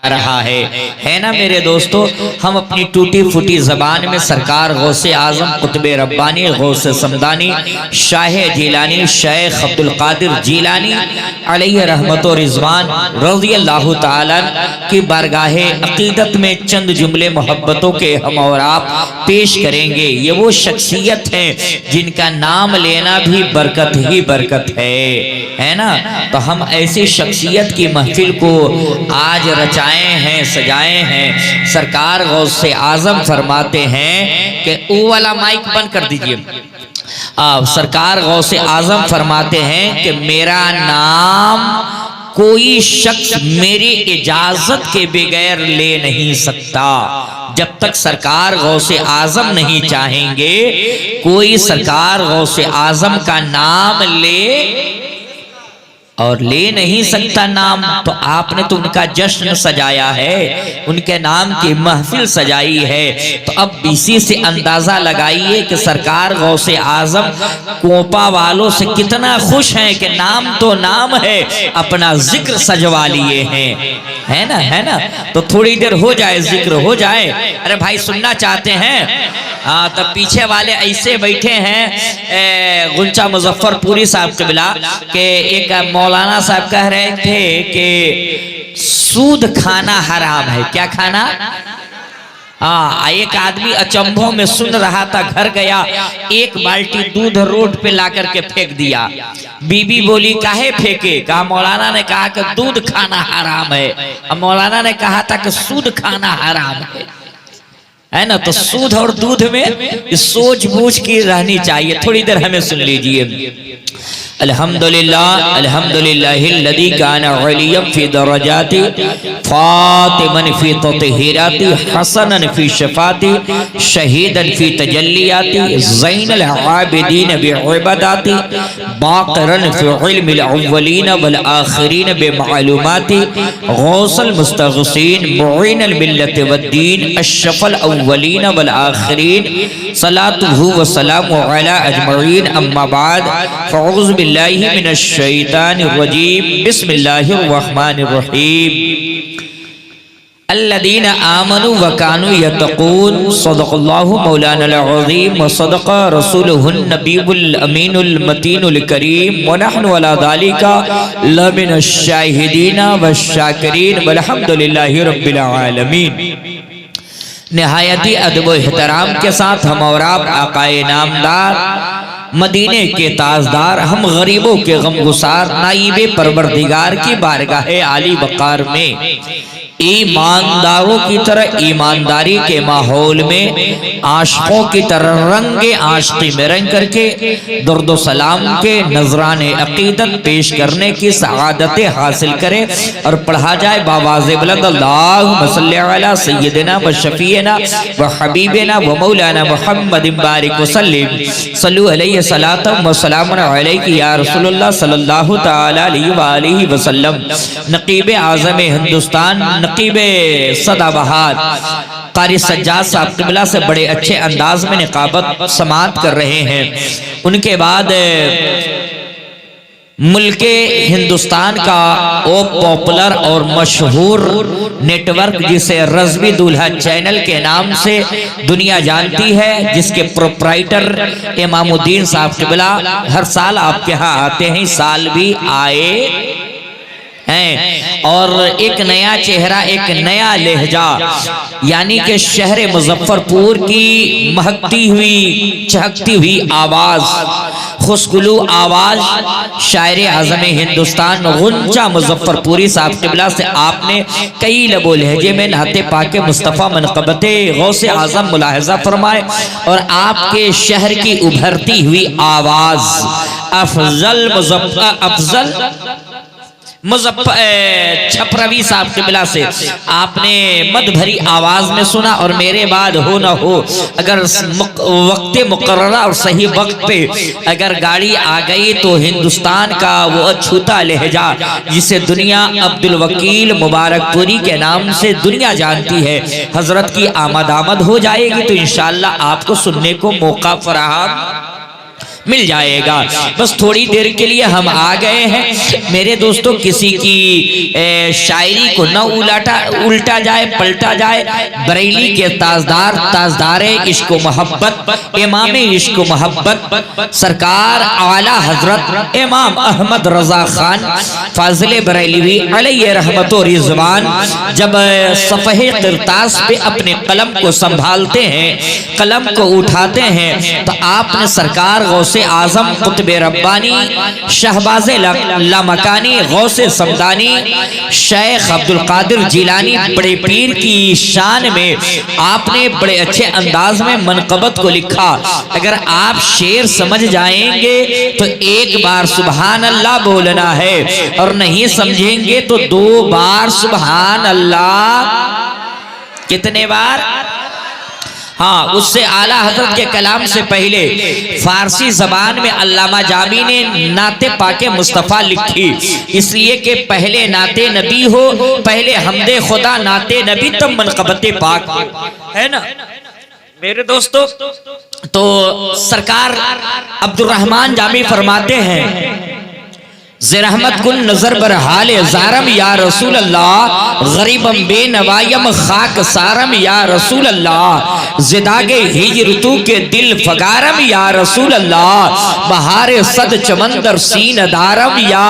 रहा है ना मेरे दोस्तों। हम अपनी टूटी फूटी जबान में सरकार गौसे आजम कुतुबे रब्बानी गौसे समदानी शाह जीलानी शेख अब्दुल कादिर जीलानी अलैहि रहमत व रिजवान रज़ी अल्लाह ताला की बारगाहे अकीदत में चंद जुमले मोहब्बतों के हम और आप पेश करेंगे। ये वो शख्सियत है जिनका नाम लेना भी बरकत ही बरकत है ना। तो हम ऐसी शख्सियत की महफिल को आज रचाए हैं, सजाए हैं। सरकार गौसे आजम फरमाते हैं कि वो वाला माइक बंद कर दीजिए। सरकार गौसे आजम फरमाते हैं कि मेरा नाम कोई शख्स मेरी इजाजत के बगैर ले नहीं सकता। जब तक सरकार गौसे आजम नहीं चाहेंगे कोई सरकार गौसे आजम का नाम ले नहीं सकता नाम। तो आपने तो उनका जश्न सजाया है, उनके नाम की महफिल सजाई है। तो अब इसी से अंदाजा लगाइए कि सरकार गौसे आजम कोपा वालों से कितना खुश हैं कि नाम तो नाम है, अपना जिक्र सजवा लिए हैं, है ना। तो थोड़ी देर हो जाए, जिक्र हो जाए। अरे भाई सुनना चाहते हैं? तो पीछे वाले ऐसे बैठे हैं गुलचा मुजफ्फरपुरी साहब क़िबला के एक मौलाना साहब कह रहे थे कि सूद खाना हराम है। क्या खाना? एक आदमी अचंभों में सुन रहा था, घर गया, एक बाल्टी दूध रोड पे लाकर के फेंक दिया। बीबी बोली काहे फेंके? कहा मौलाना ने कहा कि दूध खाना हराम है। अब मौलाना ने कहा था कि सूद खाना हराम है ना। तो सूद और दूध में सोच बूझ की रहनी चाहिए। थोड़ी देर हमें सुन लीजिए। अल्हम्दुलिल्लाह अल्हम्दुलिल्लाहिल्लज़ी काना अलिय्यम फी दरजाति फातिमन फी तत्हीराति हसनन फी शफाति शहीदन फी तजल्लियाति ज़ैनुल आबिदीन बिइबादाति बाक़िरन फी इल्मिल अव्वलीन वल आखिरीन बिमालूमाति गौसल मुस्तग़सीन मुईनुल मिल्लति वद्दीन अशरफुल अव्वलीन वल आखिरीन सलातुहु व सलामु अला अजमईन अम्मा बाद फ़अऊज़ु बिल्लाहि मिनश शैतानिर रजीम बिस्मिल्लाहिर रहमानिर रहीम अल्लज़ीना आमनू व कानू यत्तक़ून सदक़ल्लाहु मौलानाल अज़ीम व सदक़ रसूलुहुन नबियुल अमीनुल मतीनुल करीम व नहनु अला ज़ालिका लमिनश शाहिदीन व शाकिरीन वल्हम्दुलिल्लाहि रब्बिल आलमीन। निहायती अदब व एहतराम के साथ हम और आप आकाए नामदार मदीने के ताजदार, हम गरीबों के गमगुसार नाइबे परवरदिगार की बारगाह आली वक़ार में ईमानदारों की तरह ईमानदारी के माहौल में आशिकों की तरह रंगे आशिकी में रंग करके दुर्द सलाम के नजराने अकीदत पेश करने की सआदतें हासिल करें और पढ़ा जाए बावाज़े बुलंद अल्लाहुम्मा सल्ली अला सय्यिदिना व शफीना व हबीबिना व मौलाना मुहम्मदिन बारिक वसल्लिम सल्लु अलैहि सलातम व सलामुन अलैका या रसूलुल्लाह सल्लल्लाहु तआला अलैहि व आलिहि वसल्लम। नकीब आज़म हिंदुस्तान नकीबे सदाबहार कारी सज्जाद साहब क़िबला से बड़े अच्छे अंदाज में निकाबत समात कर रहे हैं। उनके बाद मुल्के हिंदुस्तान का वो पॉपुलर और मशहूर नेटवर्क जिसे रज़वी दूल्हा चैनल के नाम से दुनिया जानती है, जिसके प्रोप्राइटर इमामुद्दीन साहब क़िबला हर साल आपके यहाँ आते हैं, साल भी आए हैं। और एक नया चेहरा, एक नया लहजा, यानी कि शहर मुजफ्फरपुर की महकती हुई चहकती हुई आवाज, खुशगुलू आवाज शायर आज़म हिंदुस्तान गुंजा मुजफ्फरपुरी साहब क़िबला से आपने कई लबो लहजे में नाते पाके मुस्तफ़ा मनक़बते गौसे आज़म मुलाहजा फरमाए। और आपके शहर की उभरती हुई आवाज अफजल छपरवी साहब क़िबला से आपने मद भरी आवाज में सुना। और मेरे बाद हो न हो, अगर वक्त मुकर्ररा और सही वक्त पे अगर गाड़ी आ गई तो हिंदुस्तान का वो अछूता लहजा जिसे दुनिया अब्दुल वकील मुबारकपुरी के नाम से दुनिया जानती है, हजरत की आमद हो जाएगी तो इंशाअल्लाह आपको सुनने को मौका फराहम मिल जाएगा। बस थोड़ी देर के लिए हम आ गए हैं मेरे दोस्तों, किसी की शायरी को न उल्टा जाए पलटा जाए। बरेली के ताजदारे इश्क मोहब्बत, इमाम इश्क मोहब्बत सरकार आला हजरत इमाम अहमद रजा खान फाजिल बरेलवी अलैहि रहमत व रिजवान जब सफ़हे किरतास पे अपने कलम को संभालते हैं, कलम को उठाते हैं, तो आपने सरकार गौसे आजम कुतुब रब्बानी शहबाज़े लामकानी गौसे समदानी शेख अब्दुल कादिर जिलानी बड़े पीर की शान में आपने बड़े अच्छे अंदाज में मनक़बत को लिखा। अगर आप शेर समझ जाएंगे तो एक बार सुभान अल्लाह बोलना है, और नहीं समझेंगे तो 2 बार सुभान अल्लाह। कितने बार? हाँ, उससे आला हजरत के कलाम से पहले फारसी जबान में अल्लामा जामी ने नाते पाके मुस्तफ़ा लिखी, इसलिए कि पहले नाते नबी हो, पहले हमदे खुदा नाते नबी तब मनक़बत पाक है ना मेरे दोस्तों। तो सरकार अब्दुर्रहमान जामी फरमाते हैं, ज़रहमत कुन नजर बर हाल ज़ारम या रसूल अल्लाह, गरीबम बेनवायम खाक सारम या रसूल अल्लाह, ज़िदागे हिजर तू के दिल फगारम या रसूल अल्लाह, बहारे सद चमंदर सीन दारम या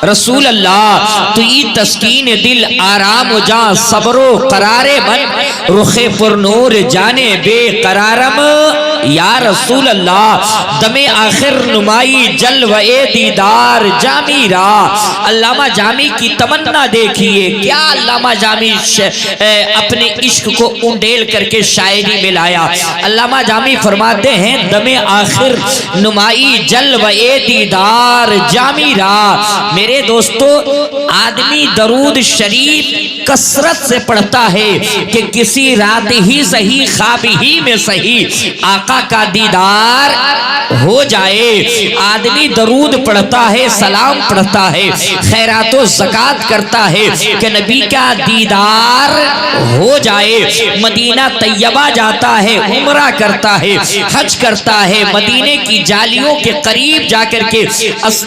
रसूल अल्लाह, तू ई तस्कीन दिल आराम जा सबरो करारे बन, रुखे पुरनूर जाने बेकरारम या रसूल अल्लाह, दमे आखिर नुमाई जलवे दीदार जामीरा। अल्लामा जामी की तमन्ना देखिए, क्या अल्लामा जामी अपने इश्क को उंडेल करके शायरी में लाया। अल्लामा जामी फरमाते हैं, दमे आखिर नुमाई जलवे दीदार जामीरा। मेरे दोस्तों, आदमी दरूद शरीफ कसरत से पढ़ता है कि किसी रात ही सही ख्वाब ही में सही आका का दीदार हो जाए। आदमी दरूद पढ़ता है, सलाम पढ़ता है, खैरातो ज़कात करता है कि नबी का दीदार हो जाए। मदीना तैयबा जाता है, उम्रा करता है, हज करता है, मदीने की जालियों के करीब जाकर के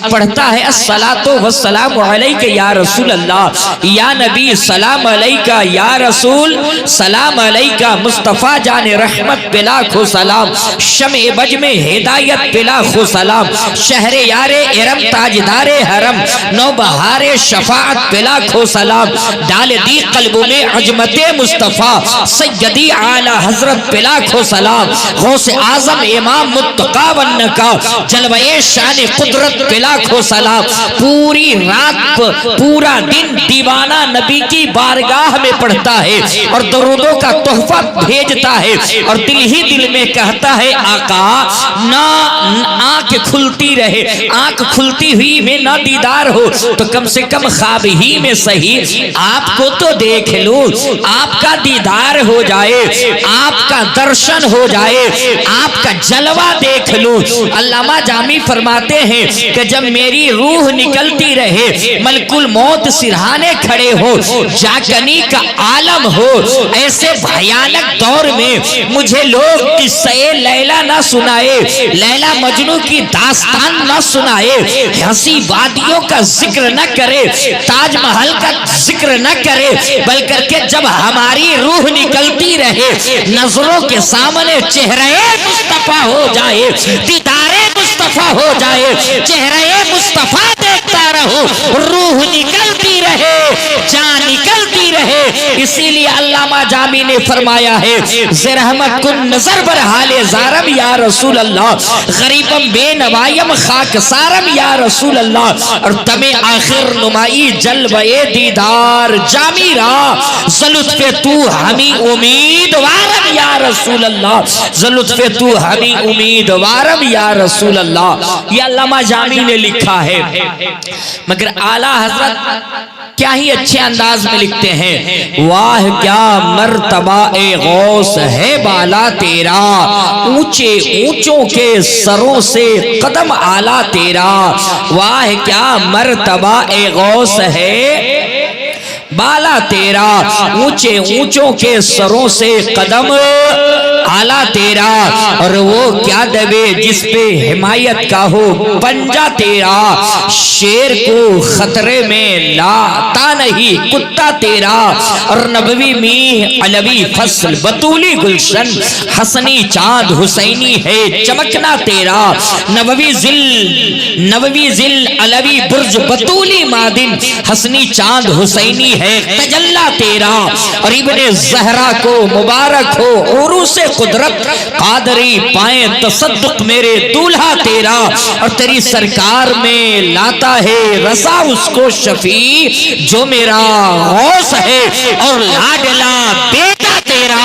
पढ़ता है, अस्सलातो वस्सलामु अलैका या रसूल अल्लाह, या नबी सलाम अलैका, या रसूल सलाम अलैका, मुस्तफ़ा जाने रहमत पे लाखों सलाम, शमे बज में हिदायत पे लाखों सलाम, शहरे यारे इरम ताजदारे हरम, नौ बहारे शफाअत पे लाखों सलाम, डाल दी कल्बों में अजमते मुस्तफ़ा, सैयदी आला हजरत पे लाखों सलाम, गौसे आजम इमाम मुत्तका वन्न का, जलवे शान कुदरत पे लाखों सलाम। पूरी रात पूरा दिन दीवाना नबी की बारगाह में पढ़ता है और दरूदों का तोहफा भेजता है, और दिल ही दिल में कहता है, आका ना आंख खुलती रहे, आंख खुलती हुई में ना दीदार हो तो कम से कम ख्वाब ही में सही आपको तो देख लो, आपका दीदार हो जाए, आपका दर्शन हो जाए, आपका जलवा देख लो। अल्लामा जामी फरमाते हैं कि जब मेरी रूह निकलती रहे, मलकुल मौत सिरहाने खड़े हो, जागनी का आलम हो, ऐसे भयानक दौर में मुझे लोग किस्से लैला ना सुनाए, लैला मजनू की दास्तान न सुनाए, हंसी वादियों का जिक्र न करे, ताजमहल का जिक्र न करे, बल्कि जब हमारी रूह निकलती रहे, नजरों के सामने चेहरे मुस्तफा हो जाए, दीदारे मुस्तफा हो जाए, चेहरे मुस्तफा देखता रहो, रूह निकलती रहे, जान निकलती रहे। इसीलिए अल्लामा जामी ने फरमाया है, ज़रहमत कुन नजर बर हाले ज़ारम या रसूल अल्लाह, गरीबम बेनवायम खाक सारम या रसूल अल्लाह, और तमे आखिर नुमाई जलवे दीदार जामीरा, ज़लुत्फ़े तू हमी उम्मीदवारम या रसूल अल्लाह, ज़लुत्फ़े तू हमी उम्मीदवारम या रसूल अल्लाह। ये अल्लामा जामी ने लिखा है, मगर आला हजरत क्या ही अच्छे अंदाज में लिखते हैं, वाह क्या मर्तबा ए गौस है बाला तेरा, ऊंचे ऊंचों के सरों से कदम आला तेरा, वाह क्या मर्तबा ए गौस है बाला तेरा, ऊंचे ऊंचों के सरों से कदम आला तेरा, और वो क्या दबे जिस पे हिमायत का हो पंजा तेरा। शेर को खतरे में लाता नहीं कुत्ता तेरा, और नबवी में अलवी फसल बतूली गुलशन, हसनी चांद हुसैनी है चमकना तेरा। नबवी जिल अलवी बुर्ज बतूली मादिन, हसनी चांद हुसैनी है तजल्ला तेरा। और इब्ने ज़हरा को मुबारक हो उरूसे कुदरत, कादरी पाए तसद्दुक मेरे दूल्हा तेरा। और तेरी सरकार में लाता है रसा उसको शफी, जो मेरा गौस है और लाडला बेटा तेरा,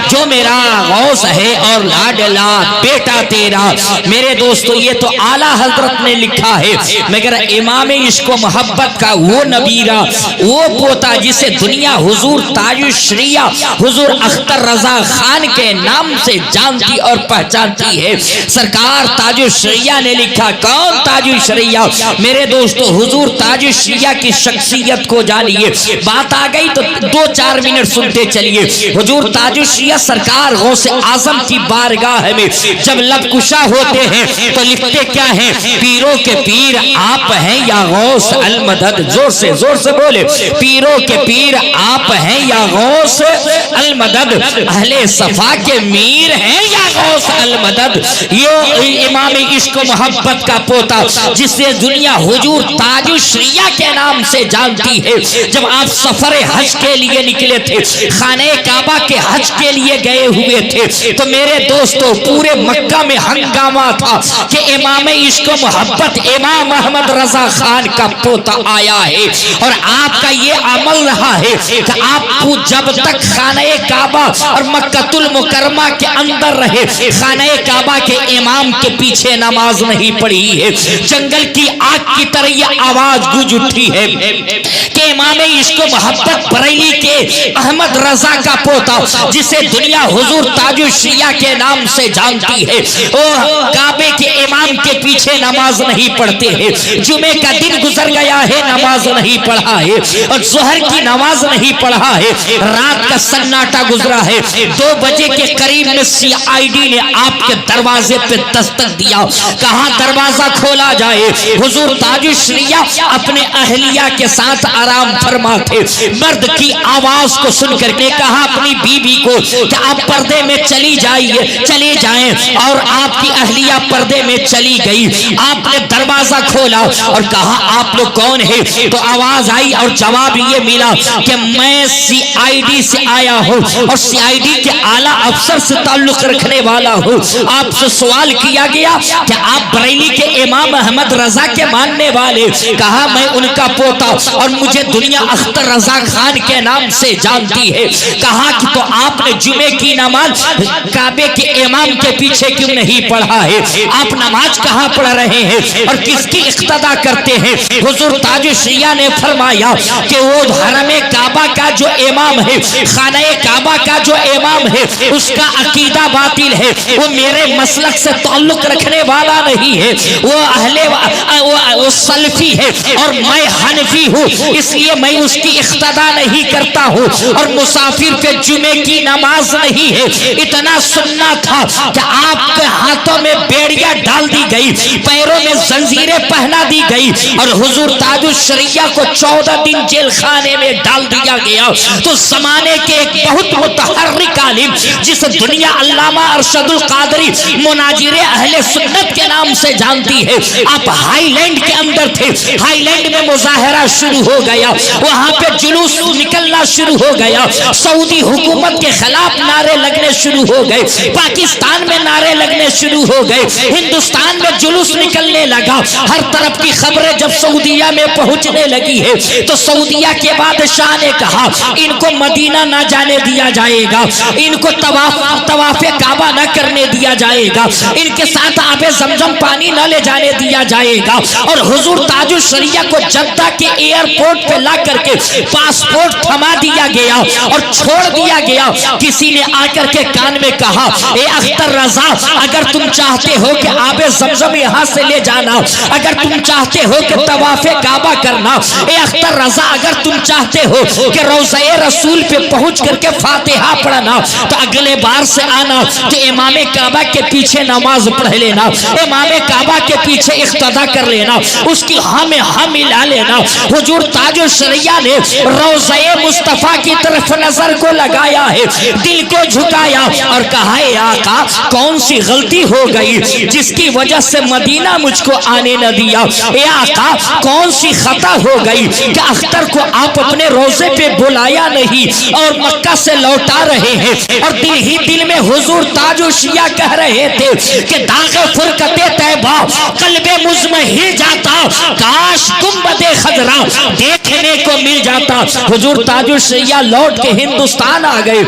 जो मेरा गौस है और लाडला बेटा तेरा। मेरे दोस्तों ये तो आला हजरत ने लिखा है, मगर इमाम इश्क व मोहब्बत का वो नबीरा, वो पोता जिसे दुनिया हुजूर ताजुश्रिया हुजूर अख्तर रजा खान के नाम से जानती और पहचानती है। सरकार ताजुश्रिया ने लिखा, कौन ताजुश्रिया? मेरे दोस्तों हुजूर ताजुश्रिया की शख्सियत को जानिए। बात आ गई तो 2-4 मिनट सुनते चलिए। हुजूर ताजुश्रिया सरकार गौसे आजम की बारगाह में जब लबकुशा होते हैं तो लिखते क्या है? पीरों के पीर आप हैं या गौस अल मदद। जोर से बोले, पीरों के पीर आप हैं या गौस अल मदद, अहले सफा के मीर हैं या गौस अल मदद। ये इमाम इश्क मोहब्बत का पोता जिसे दुनिया हुजूर ताजुश्रिया के नाम से जानती है। जब आप सफर हज के लिए निकले थे, खाने काबा के हज के लिए गए हुए थे, तो मेरे दोस्तों पूरे मक्का में हंगामा था कि इमाम इश्क मोहब्बत इमाम अहमद रजा खान का पोता आया है। और आपका ये अमल रहा है कि आप जब तक खाने काबा और मक्कतुल मुकरमा के अंदर रहे, खाने काबा के इमाम के पीछे नमाज नहीं पढ़ी है। जंगल की आग की तरह ये आवाज गूंज उठी है कि इमाम इश्क मोहब्बत बरेली के अहमद रजा का पोता जिसे दुनिया हुजूर ताजुश्रिया के नाम से जानती है, वो काबे के इमाम के पीछे नमाज नहीं पढ़ते हैं। जुमे का दिन गुजर गया है, नमाज नहीं पढ़ा है, और जोहर की नमाज नहीं पढ़ा है। रात का सन्नाटा गुजरा है। 2 बजे के करीब में CID ने आपके दरवाजे पे दस्तक दिया। कहा दरवाजा खोला जाए। हुजूर ताजुश्रिया अपने अहलिया के साथ आराम फरमा थे। मर्द की आवाज को सुनकर के कहा अपनी बीबी को कि आप पर्दे में चली जाएं, और आपकी अहलिया पर्दे में चली गई। आपने दरवाजा खोला और कहा आप लोग कौन है? तो आवाज आई और जवाब ये मिला कि मैं CID से आया हूँ और CID के आला अफसर से ताल्लुक रखने वाला हूँ। आपसे सवाल किया गया कि आप बरेली के इमाम अहमद रजा के मानने वाले। कहा मैं उनका पोता और मुझे दुनिया अख्तर रजा खान के नाम से जानती है। कहा कि तो आपने जुमे की नमाज काबे के इमाम के पीछे क्यों नहीं पढ़ा है? आप नमाज कहाँ पढ़ रहे हैं और किसकी इक्तदा करते हैं? हुजूर ताजुश्रिया ने फरमाया कि वो हरमे काबा का जो इमाम है, खाने काबा का जो इमाम है, उसका अकीदा बातिल है। वो मेरे मसलक से ताल्लुक रखने वाला नहीं है। वो सल्फी है और मैं हनफी हूँ, इसलिए मैं उसकी इक्तदा नहीं करता हूँ। और मुसाफिर पे जुमे की नमाज नहीं है। इतना सुनना था कि आपके हाथों में बेड़िया डाल दी गई, पैरों में जंजीरें पहना दी गई और हुजूर ताजुश्रिया को 14 दिन जेल खाने में डाल दिया गया। तो जमाने के एक बहुत मुतहर्रिक आलिम जिस दुनिया अल्लामा अरशदुल कादरी मुनाजिरे अहले सुन्नत के नाम से जानती है, आप हाईलैंड के अंदर थे। हाईलैंड में मुजाहरा शुरू हो गया, वहां पे जुलूस निकलना शुरू हो गया। सऊदी हुकूमत के खिलाफ नारे लगने शुरू हो गए, पाकिस्तान में नारे लगने शुरू हो गए, हिंदुस्तान में जुलूस निकलने लगा। हर तरफ की खबरें जब सऊदिया में पहुंचने लगी है तो सऊदिया के बादशाह ने कहा इनको मदीना ना जाने दिया जाएगा, इनको तवाफे काबा न करने दिया जाएगा, इनके साथ आबे जमजम पानी न ले जाने दिया जाएगा। और हुजूर ताजुश्रिया को जद्दा के एयरपोर्ट पे ला करके पासपोर्ट थमा दिया गया और छोड़ दिया गया। किसी ने आकर के कान में कहा, ए अख्तर रजा, अगर तुम चाहते हो कि आबे ज़मज़म यहाँ से ले जाना, अगर तुम चाहते हो कि तवाफ़े काबा करना, ए अख्तर रजा, अगर तुम चाहते हो कि रोज़े रसूल पे पहुंच करके फातिहा पढ़ना, तो अगले बार से आना तो इमाम काबा के पीछे नमाज पढ़ लेना, इमाम काबा के पीछे इख्तिदा कर लेना, उसकी हाँ में हाँ मिला लेना। हुजूर ताजुल शरिया ने रोज़े मुस्तफ़ा की तरफ नजर को लगाया है, दिल को झुकाया और कहा, ए आका, कौन सी गलती हो गई जिसकी वजह से मदीना मुझको आने न दिया? ए आका, कौन सी खता हो गई कि अख्तर को आप अपने रोजे पे बुलाया नहीं और मक्का से लौटा रहे हैं? और दिल ही दिल में हुजूर ताजुल शिया कह रहे थे कि दागे फुरकते तैबा कल्बे मुज़ में ही जाता, काश गुंबदे खजरा देखने को मिल जाता। हुजूर ताजुल शिया लौट के हिंदुस्तान आ गए।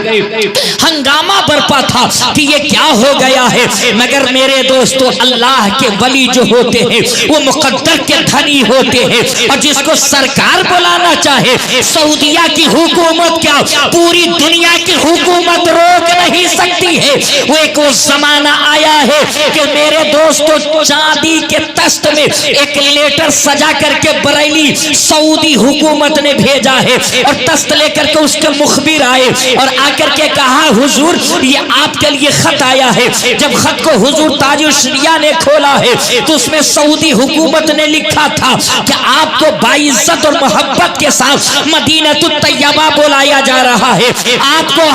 हंगामा बरपा था कि ये क्या हो गया है, मगर मेरे दोस्तों, अल्लाह के वली जो होते हैं वो मुकद्दर के धनी होते हैं, और जिसको सरकार बुलाना चाहे, सऊदिया की हुकूमत क्या पूरी दुनिया की हुकूमत रोक नहीं सकती है। वो एक वो जमाना आया है कि मेरे दोस्तों, चांदी के तख्त में एक लेटर सजा करके बरेली सऊदी हुकूमत ने भेजा है, और तख्त लेकर के उसके मुखबिर आए और आकर के कहा, हुजूर ये आपके लिए खत आया है। जब खत को हुजूर ताजुल शरिया ने खोला है तो उसमें सऊदी हुकूमत ने लिखा था कि आपको बाइज्जत और मोहब्बत के साथ मदीनतुत तैयबा बुलाया जा रहा है, आपको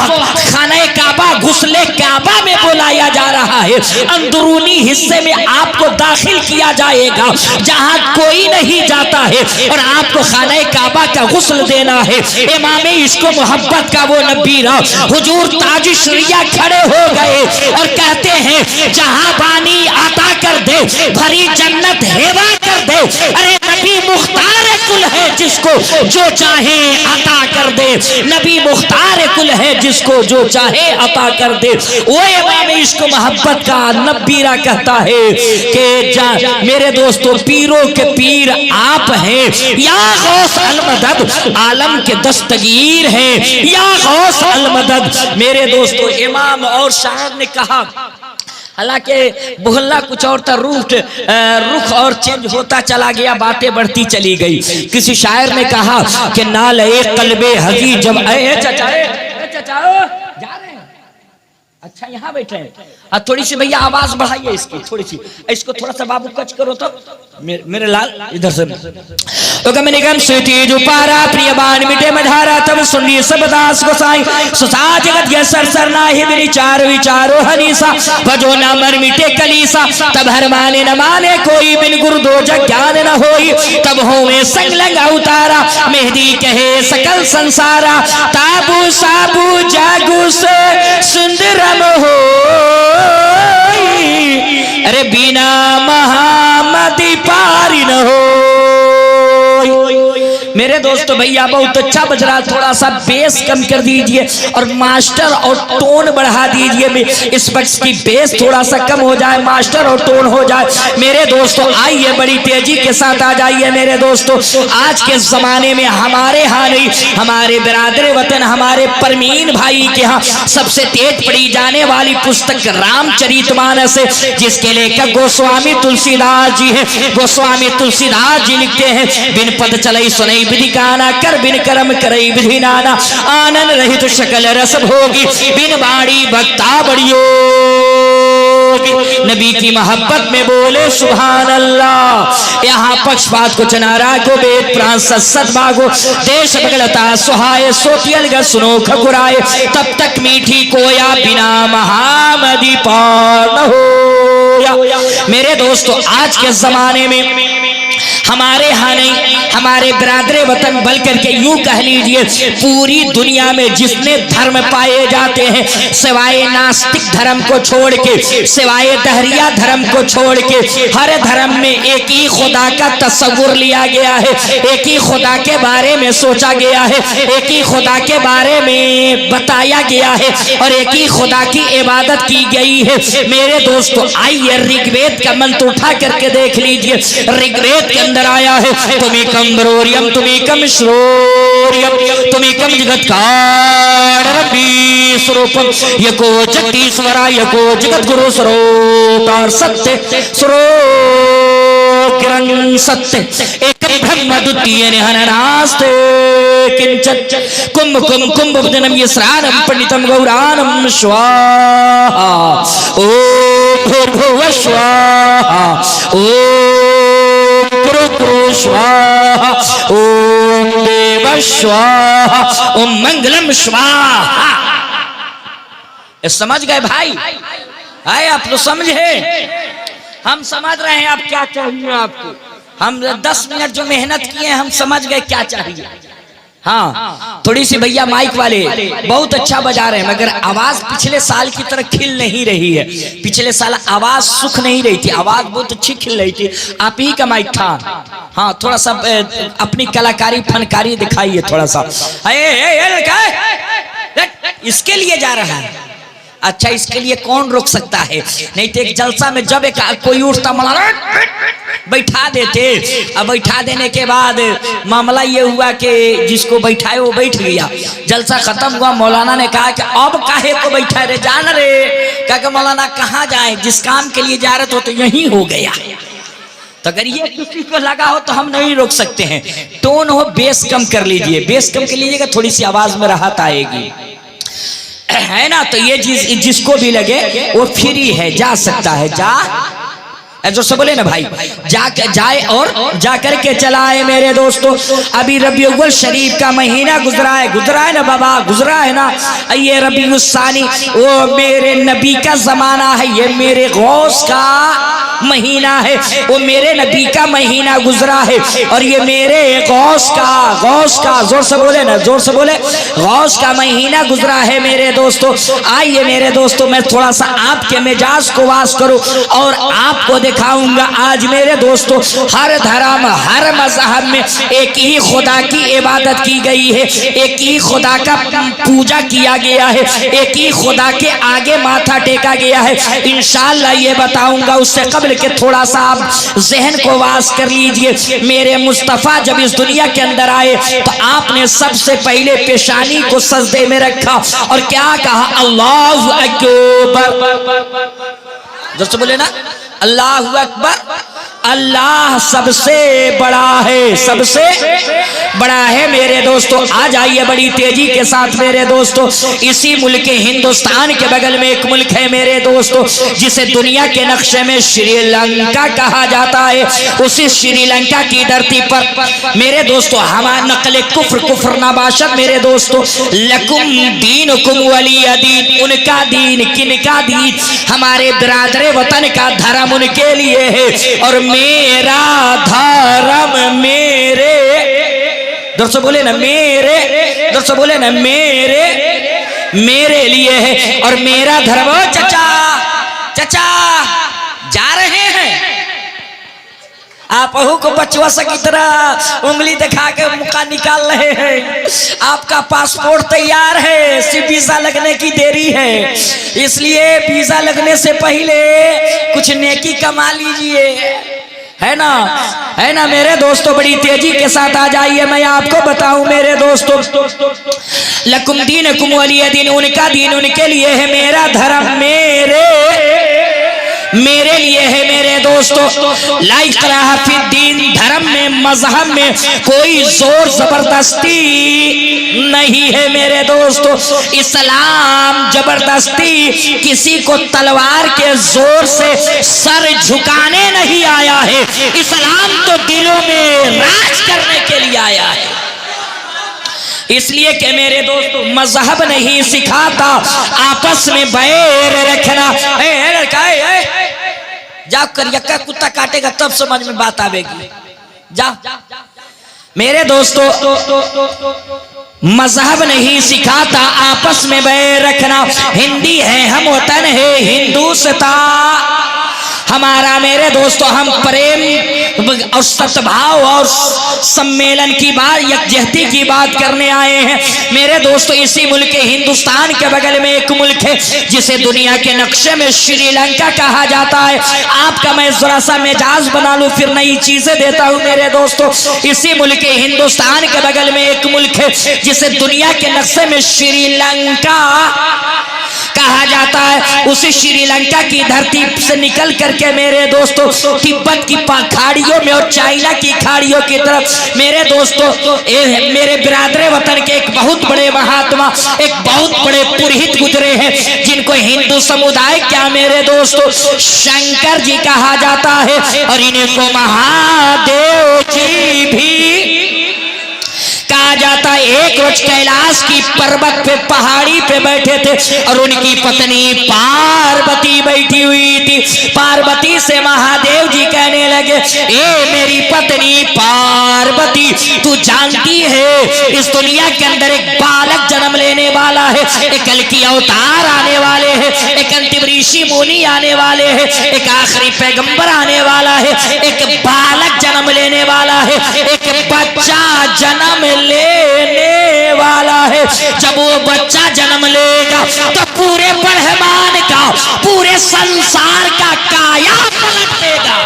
खाने काबा गुस्ले काबा में बुलाया जा रहा है, अंदरूनी हिस्से में आपको दाखिल किया जाएगा जहां कोई नहीं जाता है, और आपको खाने काबा का गुस्ल देना है। इमामे इश्को मोहब्बत का वो नबीरा हुजूर ताजुल शरिया खड़े हो गए और कहते हैं, जहां बानी आता कर दे, भरी जन्नत हेवा कर दे। अरे नबी मुख्तार कुल है जिसको जो चाहे अता कर दे, नबी मुख्तार कुल है जिसको जो चाहे अता कर दे। वो इमाम इश्क मोहब्बत का नबीरा कहता है कि मेरे दोस्तों, पीरों के पीर आप हैं, या गौस अल मदद आलम के दस्तगीर हैं, या गौस अल मदद। मेरे दोस्तों, इमाम और शायर ने कहा, हालांकि बोलना कुछ और था, रुख और चेंज होता चला गया, बातें बढ़ती चली गई। किसी शायर ने कहा कि नाल एक कल्बे हजी जब चाचा जा रहे हैं, अच्छा यहाँ बैठे हैं, थोड़ी सी भैया आवाज बढ़ाइए इसकी, थोड़ी सी इसको थोड़ा सा बाबू कच करो तो, मेरे लाल इधर से। तो कम निगम सुती जो पारा प्रियबान मिटे मझारा, तब सुनिए सब दास गोसाई, सुसा जगत ये सर नाही बिनी चार विचारो हनीसा, भजो ना मर मिटे कलीसा, तब हर माने न माने कोई, बिन गुरु दो जग ज्ञान न होई, तब हो में संग लगा उतारा, मेहदी कहे सकल संसारा, ताबू साबू जागू से सुंदरम हो, अरे बिना महामदी पारी न हो। मेरे दोस्तों, भैया बहुत अच्छा बज रहा, थोड़ा सा बेस कम कर दीजिए और मास्टर और टोन बढ़ा दीजिए। इस वक्त की बेस थोड़ा सा कम हो जाए, मास्टर और टोन हो जाए। मेरे दोस्तों आइए, बड़ी तेजी के साथ आ जाइए। मेरे दोस्तों, आज के जमाने में हमारे यहाँ नहीं, हमारे बिरादर वतन, हमारे परमीन भाई के यहाँ सबसे तेज पढ़ी जाने वाली पुस्तक रामचरितमानस है, जिसके लेखक गोस्वामी तुलसीदास जी है। गोस्वामी तुलसीदास जी लिखते हैं, बिन पद चलई सुनई विधि गाना, कर बिन कर्म करई विधि नाना, आनंद रहित शकल रस भोगी, बिन बाड़ी भक्ता बड़ियो। नबी की मोहब्बत में बोले सुभान अल्लाह। यहाँ पक्षपात को चनारा को वेद प्राण सत बागो, देश बगलता सुहाए सोतियल ग सुनो खकुराए, तब तक मीठी कोया बिना महामदी पार न हो। मेरे दोस्तों, आज के जमाने में हमारे यहाँ नहीं, हमारे बिरादरे वतन बल करके यूं कह लीजिए, पूरी दुनिया में जितने धर्म पाए जाते हैं, सिवाय नास्तिक धर्म को छोड़ के, सिवाय सिवाय दहरिया धर्म को छोड़ के हर धर्म में एक ही खुदा का तस्वुर लिया गया है, एक ही खुदा के बारे में सोचा गया है, एक ही खुदा के बारे में बताया गया है और एक ही खुदा की इबादत की गई है। मेरे दोस्तों आइए ऋग्वेद का मंत्र उठा करके देख लीजिए। ऋग्वेद के अंदर आया है तुमेकम ब्रोरियम तुमेकम श्रोरियम तुमेकम जगत्कारं स्वरूपम यको जगदीश्वरा यको जगत गुरु स्रोतार सत्य स्रोकिरं सत्य एक ब्रह्म द्वितीय निहननास्ते किंचित् कुंभ कुंभ कुंभ वदनम यस्रानम पंडितम गौरानम स्वाहा ओम भूर्भुवः स्वाहा ओम गुरुर्भुवः स्वाहा ओम देवः स्वाहा ओम मंगलम स्वाहा। समझ गए भाई? आए आप लोग समझे? हम समझ रहे हैं आप क्या चाहिए आपको। हम 10 मिनट जो मेहनत किए हम समझ गए क्या चाहिए। हाँ थोड़ी सी भैया माइक वाले बहुत अच्छा बजा रहे हैं मगर आवाज पिछले साल की तरह खिल नहीं रही है। पिछले साल आवाज सुख नहीं रही थी, आवाज बहुत अच्छी खिल रही थी। आप ही का माइक था। हाँ थोड़ा सा अपनी कलाकारी फनकारी दिखाइए थोड़ा सा। इसके लिए जा रहा है। अच्छा इसके लिए कौन रोक सकता है? नहीं तो एक जलसा में जब एक कोई उठता मौलाना बैठा देते। अब बैठा देने के बाद मामला ये हुआ कि जिसको बैठाए वो बैठ गया। जलसा खत्म हुआ, मौलाना ने कहा कि अब काहे को बैठा रे, जान रे। कहा मौलाना कहाँ जाए, जिस काम के लिए जा रहे थे तो यही हो गया। तो अगर ये किसी को लगा हो तो हम नहीं रोक सकते हैं। टोन हो बेस कम कर लीजिए, बेस कम कर लीजिएगा थोड़ी सी आवाज में राहत आएगी, है ना। तो ये जिसको भी लगे वो फ्री है, जा सकता है। जा जो सब बोले ना भाई जाए और जा करके चलाए। मेरे दोस्तों अभी रबीउल अव्वल शरीफ का महीना गुजरा है ना बाबा, गुजरा है ना। ये रबीउल सानी वो मेरे नबी का जमाना है, ये मेरे गौस का महीना है, वो मेरे नबी का महीना गुजरा है और ये मेरे गौस का जोर से बोले ना, जोर से बोले, गौस का महीना गुजरा है। मेरे दोस्तों आइए मेरे दोस्तों मैं थोड़ा सा आपके मिजाज को वास करूं और आपको दिखाऊंगा। आज मेरे दोस्तों हर धर्म हर मजहब में एक ही खुदा की इबादत की गई है, एक ही खुदा का पूजा किया गया है, एक ही खुदा के आगे माथा टेका गया है। इंशाअल्लाह ये बताऊंगा। उससे कबल के थोड़ा सा आप जहन को वास कर लीजिए। मेरे मुस्तफा जब इस दुनिया के अंदर आए तो आपने सबसे पहले पेशानी को सजदे में रखा और क्या कहा, अल्लाहु अकबर। जैसे बोले ना अल्लाहु अकबर, अल्लाह सबसे बड़ा है, सबसे बड़ा है। मेरे दोस्तों आ जाइए बड़ी तेजी के साथ मेरे दोस्तों। इसी मुल्क हिंदुस्तान के बगल में एक मुल्क है मेरे दोस्तों जिसे दुनिया के नक्शे में श्रीलंका कहा जाता है। उसी श्रीलंका की धरती पर मेरे दोस्तों हमारा नकले कुफ्र नबाशत। मेरे दोस्तों लकुम दीनुकुम वलिय दीन, उनका दीन किनका दीन, हमारे बिरादरे वतन का धर्म उनके लिए है और मेरा धर्म मेरे, दोस्तों बोले ना मेरे, दोस्तों बोले ना मेरे लिए है और मेरा धर्म। चचा जा रहे हैं आप अहू को बचवा की तरह उंगली दिखा के मुका निकाल रहे हैं। आपका पासपोर्ट तैयार है, सिर्फ वीजा लगने की देरी है, इसलिए वीजा लगने से पहले कुछ नेकी कमा लीजिए, है ना मेरे दोस्तों। बड़ी तेजी के साथ आ जाइए, मैं आपको बताऊं मेरे दोस्तों, लकुम दीनुकुम वलिय दीन, उनका दीन उनके लिए है, मेरा धर्म मेरे लिए है। मेरे दोस्तों ला इकराह फिद्दीन, धर्म में मजहब में कोई जोर जबरदस्ती नहीं है। मेरे दोस्तों इस्लाम जबरदस्ती किसी को तलवार के जोर से सर झुकाने नहीं आया है, इस्लाम तो दिलों में राज करने के लिए आया है। इसलिए कि मेरे दोस्तों मजहब नहीं सिखाता आपस में बैर रखना। जा करियक्का कुत्ता काटेगा तब समझ में बात आवेगी। जा मेरे दोस्तों मजहब नहीं सिखाता आपस में बैर रखना। हिंदी है हम, वतन है हिंदुस्तान हमारा। मेरे दोस्तों, हम प्रेम और सद्भाव और सम्मेलन की बात, यकजहती की बात करने आए हैं। मेरे दोस्तों, इसी मुल्क हिंदुस्तान के बगल में एक मुल्क है जिसे दुनिया के नक्शे में श्रीलंका कहा जाता है। आपका मैं जरा सा मिजाज बना लूं, फिर नई चीजें देता हूं। मेरे दोस्तों, इसी मुल्क हिंदुस्तान के बगल में एक मुल्क है जिसे दुनिया के नक्शे में श्रीलंका कहा जाता है। उसी श्रीलंका की धरती से निकल करके मेरे दोस्तों तिब्बत की खाड़ियों में और चाइना की खाड़ियों की तरफ मेरे दोस्तों मेरे बिरादरे वतन के एक बहुत बड़े महात्मा, एक बहुत बड़े पुरोहित गुजरे हैं जिनको हिंदू समुदाय क्या मेरे दोस्तों शंकर जी कहा जाता है और इनको महादेव जी भी कहा जाता है। एक रोज कैलाश की पर्वत पे पहाड़ी पे बैठे थे और उनकी पत्नी पार्वती बैठी हुई थी। पार्वती से महादेव जी कहने लगे, ए मेरी पत्नी पार्वती, तू जानती है इस दुनिया के अंदर एक बालक जन्म लेने वाला है, एक कल्कि अवतार आने वाले हैं, एक अंतिम ऋषि मुनि आने वाले हैं, एक आखिरी पैगंबर आने वाला है, एक बालक जन्म लेने वाला है, एक बच्चा जन्म लेने वाला है। जब वो बच्चा जन्म लेगा तो पूरे ब्रह्मांड का, पूरे संसार का काया पलट देगा।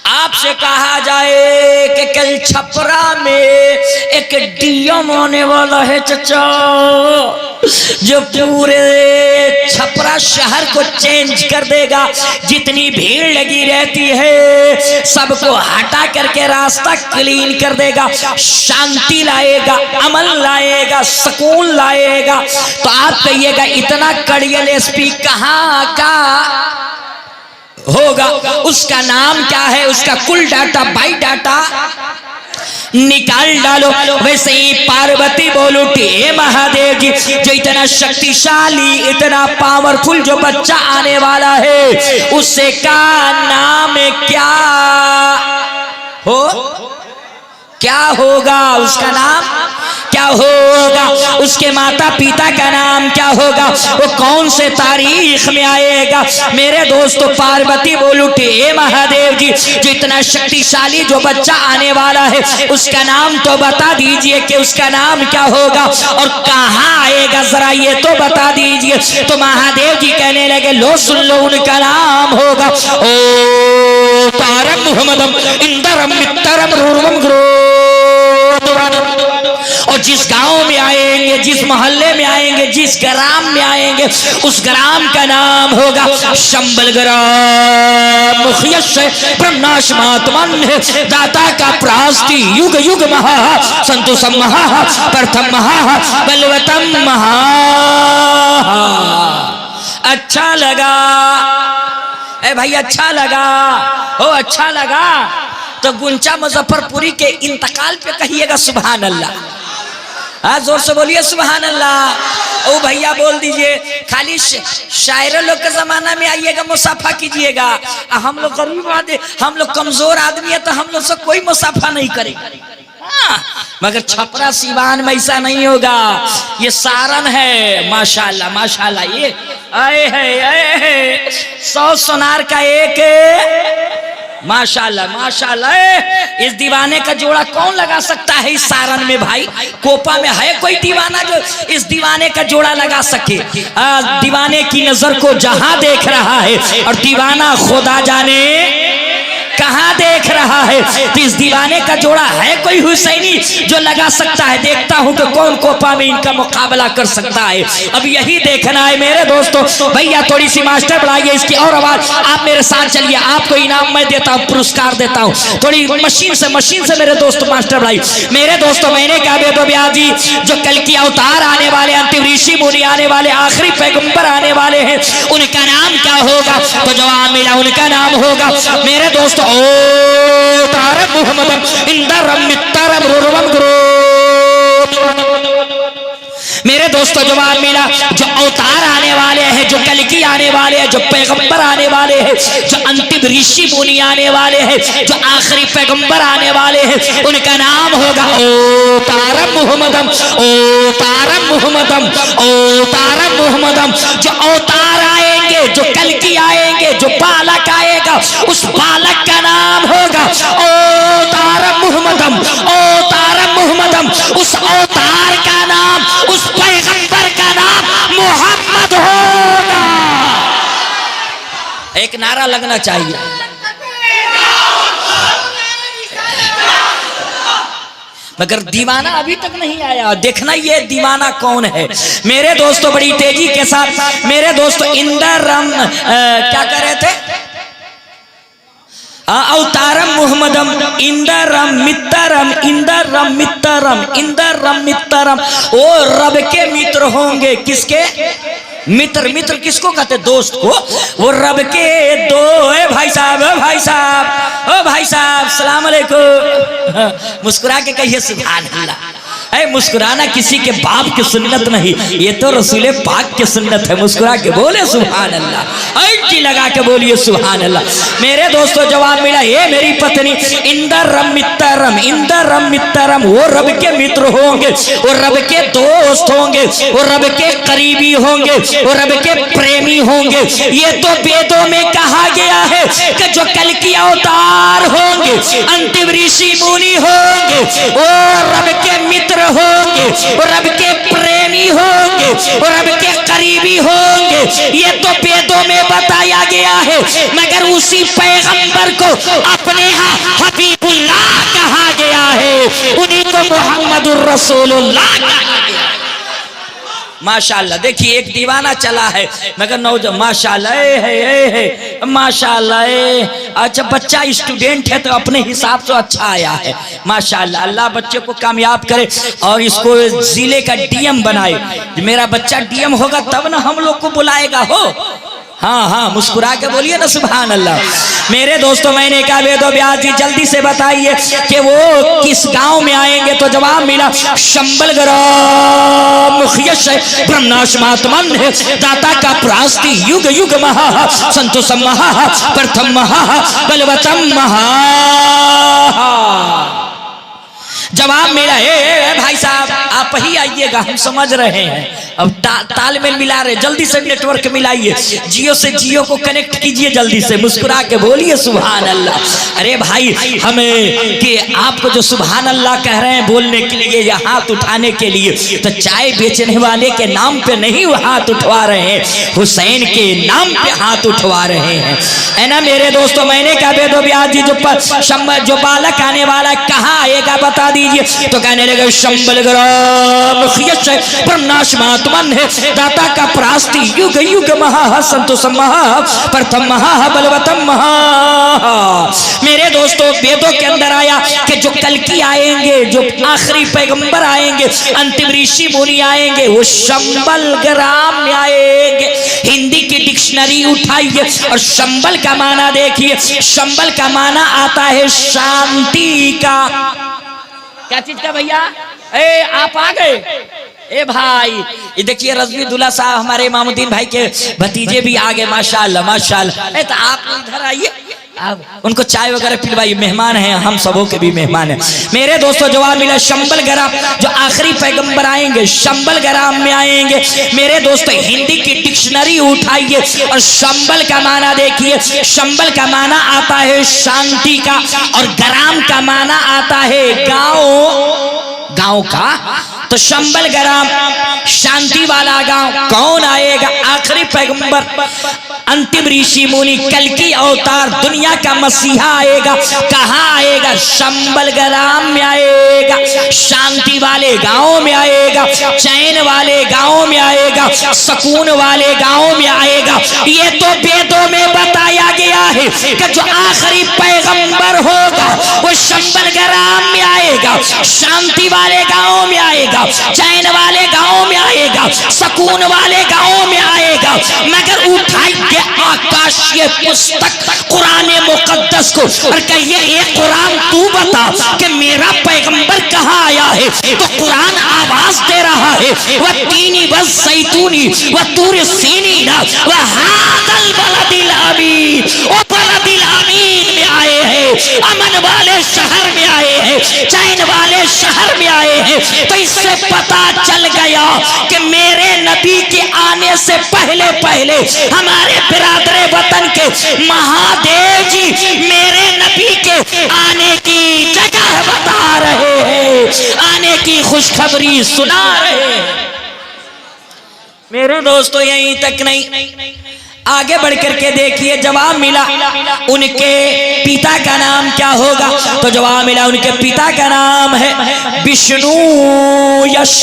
आपसे कहा जाए कि कल छपरा में एक डीएम आने वाला है चचा, जो पूरे छपरा शहर को चेंज कर देगा। जितनी भीड़ लगी रहती है सबको हटा करके रास्ता क्लीन कर देगा, शांति लाएगा, अमन लाएगा, सुकून लाएगा। तो आप कहिएगा इतना कड़ियल एसपी कहाँ का होगा? उसका नाम क्या है? उसका कुल डाटा बाई डाटा निकाल डालो। वैसे ही पार्वती बोल उठी, हे महादेव जी, जो इतना शक्तिशाली, इतना पावरफुल जो बच्चा आने वाला है उससे का नाम क्या हो, क्या होगा? उसका नाम क्या होगा? उसके माता पिता का नाम क्या होगा? वो कौन से तारीख में आएगा? मेरे दोस्तों, पार्वती बोल उठी, हे महादेव जी, जो इतना शक्तिशाली जो बच्चा आने वाला है उसका नाम तो बता दीजिए कि उसका नाम क्या होगा और कहाँ आएगा, जरा ये तो बता दीजिए। तो महादेव जी कहने लगे, लो सुन लो, उनका नाम होगा ओ तारम मुहम्मदम इंदरम मित्तरम रूरवम ग्रो। और जिस गांव में आएंगे, जिस मोहल्ले में आएंगे, जिस ग्राम में आएंगे, उस ग्राम का नाम होगा शंबल ग्राम। मुखियश ब्रह्मनाश महात्मन है, दाता का प्रास्ति युग युग महा, संतोषम महा, प्रथम महा, बलवतम महा। अच्छा लगा ए भाई, अच्छा लगा हो, अच्छा लगा तो गुंचा मुजफ्फरपुरी के इंतकाल पे कहिएगा सुभान अल्लाह। हाँ, जोर से बोलिए सुभान अल्लाह। ओ भैया बोल दीजिए, खाली शायरों लोग के जमाना में आइएगा, मुसाफा कीजिएगा। हम लोग गरीब आदमी, हम लोग कमजोर आदमी है तो हम लोग से कोई मुसाफा नहीं करेगा। हाँ, मगर छपरा सिवान में ऐसा नहीं होगा। ये सारन है, माशाल्लाह माशाल्लाह। ये आए है 100 सोनार का एक, माशाल्लाह माशाल्लाह। इस दीवाने का जोड़ा कौन लगा सकता है इस सारन में? भाई कोपा में है कोई दीवाना जो इस दीवाने का जोड़ा लगा सके? दीवाने की नजर को जहां देख रहा है और दीवाना खुदा जाने कहां देख रहा है। तो इस दीवाने का जोड़ा है कोई हुसैनी जो लगा सकता है? देखता हूं कि कौन कोपा में इनका मुकाबला कर सकता है। अब यही देखना है मेरे दोस्तों। भैया थोड़ी सी मास्टर बढ़ाइए इसकी और आवाज, आप मेरे साथ चलिए, आपको इनाम मैं देता हूं, पुरस्कार देता हूं। थोड़ी मशीन से मेरे दोस्तों मास्टर बढ़ाइए। मेरे दोस्तों, मैंने कहा बेटो ब्याह जी, जो कल की अवतार आने वाले, अंतिम ऋषि मुनि आने वाले, आखिरी पैगंबर आने वाले हैं, उनका नाम क्या होगा? तो जवाब मिला, उनका नाम होगा मेरे दोस्तों ओ तारक मुहम्मद इंदरम मित्तरम रूरवम ग्रो। मेरे दोस्तों जवाब मिला, जो अवतार आने वाले हैं, जो कलकी आने वाले हैं, जो पैगंबर आने वाले हैं, जो अंतिम ऋषि मुनि आने वाले हैं, जो आखिरी पैगंबर आने वाले हैं, उनका नाम होगा ओ तारम मुहम्मदम, ओ तारम मुहम्मदम, ओ तारम मुहम्मदम। जो अवतार आएंगे, जो कलकी आएंगे, जो बालक आएगा, उस बालक का नाम होगा ओ तारम मुहम्मदम, ओ तारम मुहम्मदम। उस अवतार का नाम, उस पैगंबर का नाम मोहम्मद होगा। एक नारा लगना चाहिए। मगर दीवाना अभी तक नहीं आया। देखना ये दीवाना कौन है। मेरे दोस्तों बड़ी तेजी के साथ, मेरे दोस्तों इंदरम क्या कर रहे थे, अवतारम मुहम्मदम, इंदरम मित्रम, इंदरम मित्रम, इंदरम मित्रम। वो रब के मित्र होंगे। किसके मित्र? मित्र किसको कहते? दोस्त को। वो रब के दो भाई साहब, भाई साहब, ओ भाई साहब सलाम अलैकुम। मुस्कुरा के कहिए सुभान अल्लाह। मुस्कुराना किसी के बाप की सुन्नत नहीं, ये तो रसूले पाक की सुन्नत है। मुस्कुरा के बोले सुभान अल्लाह, ऐंची लगा के बोलिए सुभान अल्लाह। मेरे दोस्तों जवाब मिला, ये मेरी पत्नी इंदरम मित्रम, इंदरम मित्रम। वो रब के मित्र होंगे, वो रब के दोस्त होंगे, वो रब के करीबी होंगे, वो रब के प्रेमी होंगे। ये तो वेदों में कहा गया है कि जो कल की अवतार होंगे, अंतिम ऋषि मुनि होंगे, वो रब के मित्र होंगे, वो रब के प्रेमी होंगे, वो रब के करीबी होंगे। ये तो वेदों में बताया गया है। मगर उसी पैगंबर को अपने यहाँ हबीबुल्लाह कहा गया है, उन्हीं को मोहम्मदुर रसूलुल्लाह कहा गया है। माशाअल्लाह। देखिए एक दीवाना चला है, मगर नौजवान माशाअल्लाह है माशाअल्लाह। अच्छा बच्चा स्टूडेंट है तो अपने हिसाब से अच्छा आया है माशाअल्लाह। अल्लाह बच्चे को कामयाब करे और इसको जिले का डीएम बनाए। मेरा बच्चा डीएम होगा तब ना हम लोग को बुलाएगा हो। हाँ हाँ मुस्कुरा के बोलिए ना सुभान अल्लाह। मेरे दोस्तों मैंने कहा वेदो व्यास जी जल्दी से बताइए कि वो किस गांव में आएंगे। तो जवाब मिला शंबल ग्राम ब्रह्मनाश महात्मन है, दाता का प्रास्ति युग युग महा, संतोषम महा, प्रथम महा, बलवतम महा। जवाब मेरा है भाई साहब आप ही आइएगा, हम समझ रहे हैं। अब तालमेल मिला रहे, जल्दी से नेटवर्क मिलाइए, जियो से जियो को कनेक्ट कीजिए जल्दी से। मुस्कुरा के बोलिए सुभान अल्लाह। अरे भाई हमें कि आपको जो सुभान अल्लाह कह रहे हैं बोलने के लिए या हाथ उठाने के लिए, तो चाय बेचने वाले के नाम पे नहीं वो हाथ उठवा रहे हैं, हुसैन के नाम पे हाथ उठवा रहे हैं, है ना मेरे दोस्तों। मैंने कहा वेदो व्यास जी जो बालक आने वाला कहाँ आएगा बता दीजिए। तो कहने लगे शंबल ग्राम ब्रह्मनाश महात्मन है, दाता का प्रास्ति युग युग महा, संतोषम महा, प्रथम महा, बलवतम महा। मेरे दोस्तों वेदों के अंदर आया कि जो कल की आएंगे, जो आखिरी पैगंबर आएंगे, अंतिम ऋषि मुनि आएंगे, वो शंबल ग्राम में आएंगे। हिंदी की डिक्शनरी उठाइए और शंबल का माना देखिए। शंबल का माना आता है शांति का। क्या चीज का भैया? ए आप आ गए? ए भाई ये देखिए रजवी दुल्ला साहब हमारे इमामुद्दीन भाई के भतीजे भी आ गए माशाल्लाह माशाल्लाह। तो आप इधर आइए, आप उनको चाय वगैरह पिलवाइए, मेहमान हैं, हम सबों के भी मेहमान हैं। मेरे दोस्तों जवाब मिला शंबल ग्राम, जो आखिरी पैगंबर आएंगे शंबल ग्राम में आएंगे। मेरे दोस्तों हिंदी की डिक्शनरी उठाइए और शंबल का माना देखिए। शंबल का माना आता है शांति का और ग्राम का माना आता है गांव, गांव का। तो शंबल ग्राम शांति वाला गांव। कौन आएगा? आखिरी पैगंबर, अंतिम ऋषि मुनि, कल की अवतार, दुनिया का मसीहा आएगा। कहाँ आएगा? शंबल ग्राम में आएगा, शांति वाले गांव में आएगा, चैन वाले गांव में आएगा, सुकून वाले गांव में आएगा। ये तो वेदों में बताया गया है कि जो आखिरी पैगंबर होगा वो शंबल ग्राम में आएगा, शांति वाले गांव में आएगा, चैन वाले गांव में आएगा। सुकून वाले गांवों में आएगा, मगर उठाइए आकाशीय पुस्तक कुरान मुकद्दस को और कहिए ए कुरान तू बता कि मेरा पैगंबर कहाँ आया है। तो कुरान आवाज दे रहा है वह तीनी व सैतूनी व तूर सीनीना व हादल बलदिल अमीन, ओ बलदिल अमीन में आए हैं, अमन वाले शहर में आए हैं, चैन वाले शहर में आए हैं। तो इससे पता चल गया कि मेरे नबी के आने से पहले पहले हमारे बिरादरे वतन के महादेव जी मेरे नबी के आने की जगह बता रहे हैं, आने की खुशखबरी सुना रहे हैं। मेरे दोस्तों यहीं तक नहीं, आगे बढ़ करके देखिए जवाब मिला उनके पिता का नाम क्या होगा। तो जवाब मिला उनके पिता का नाम है विष्णु यश।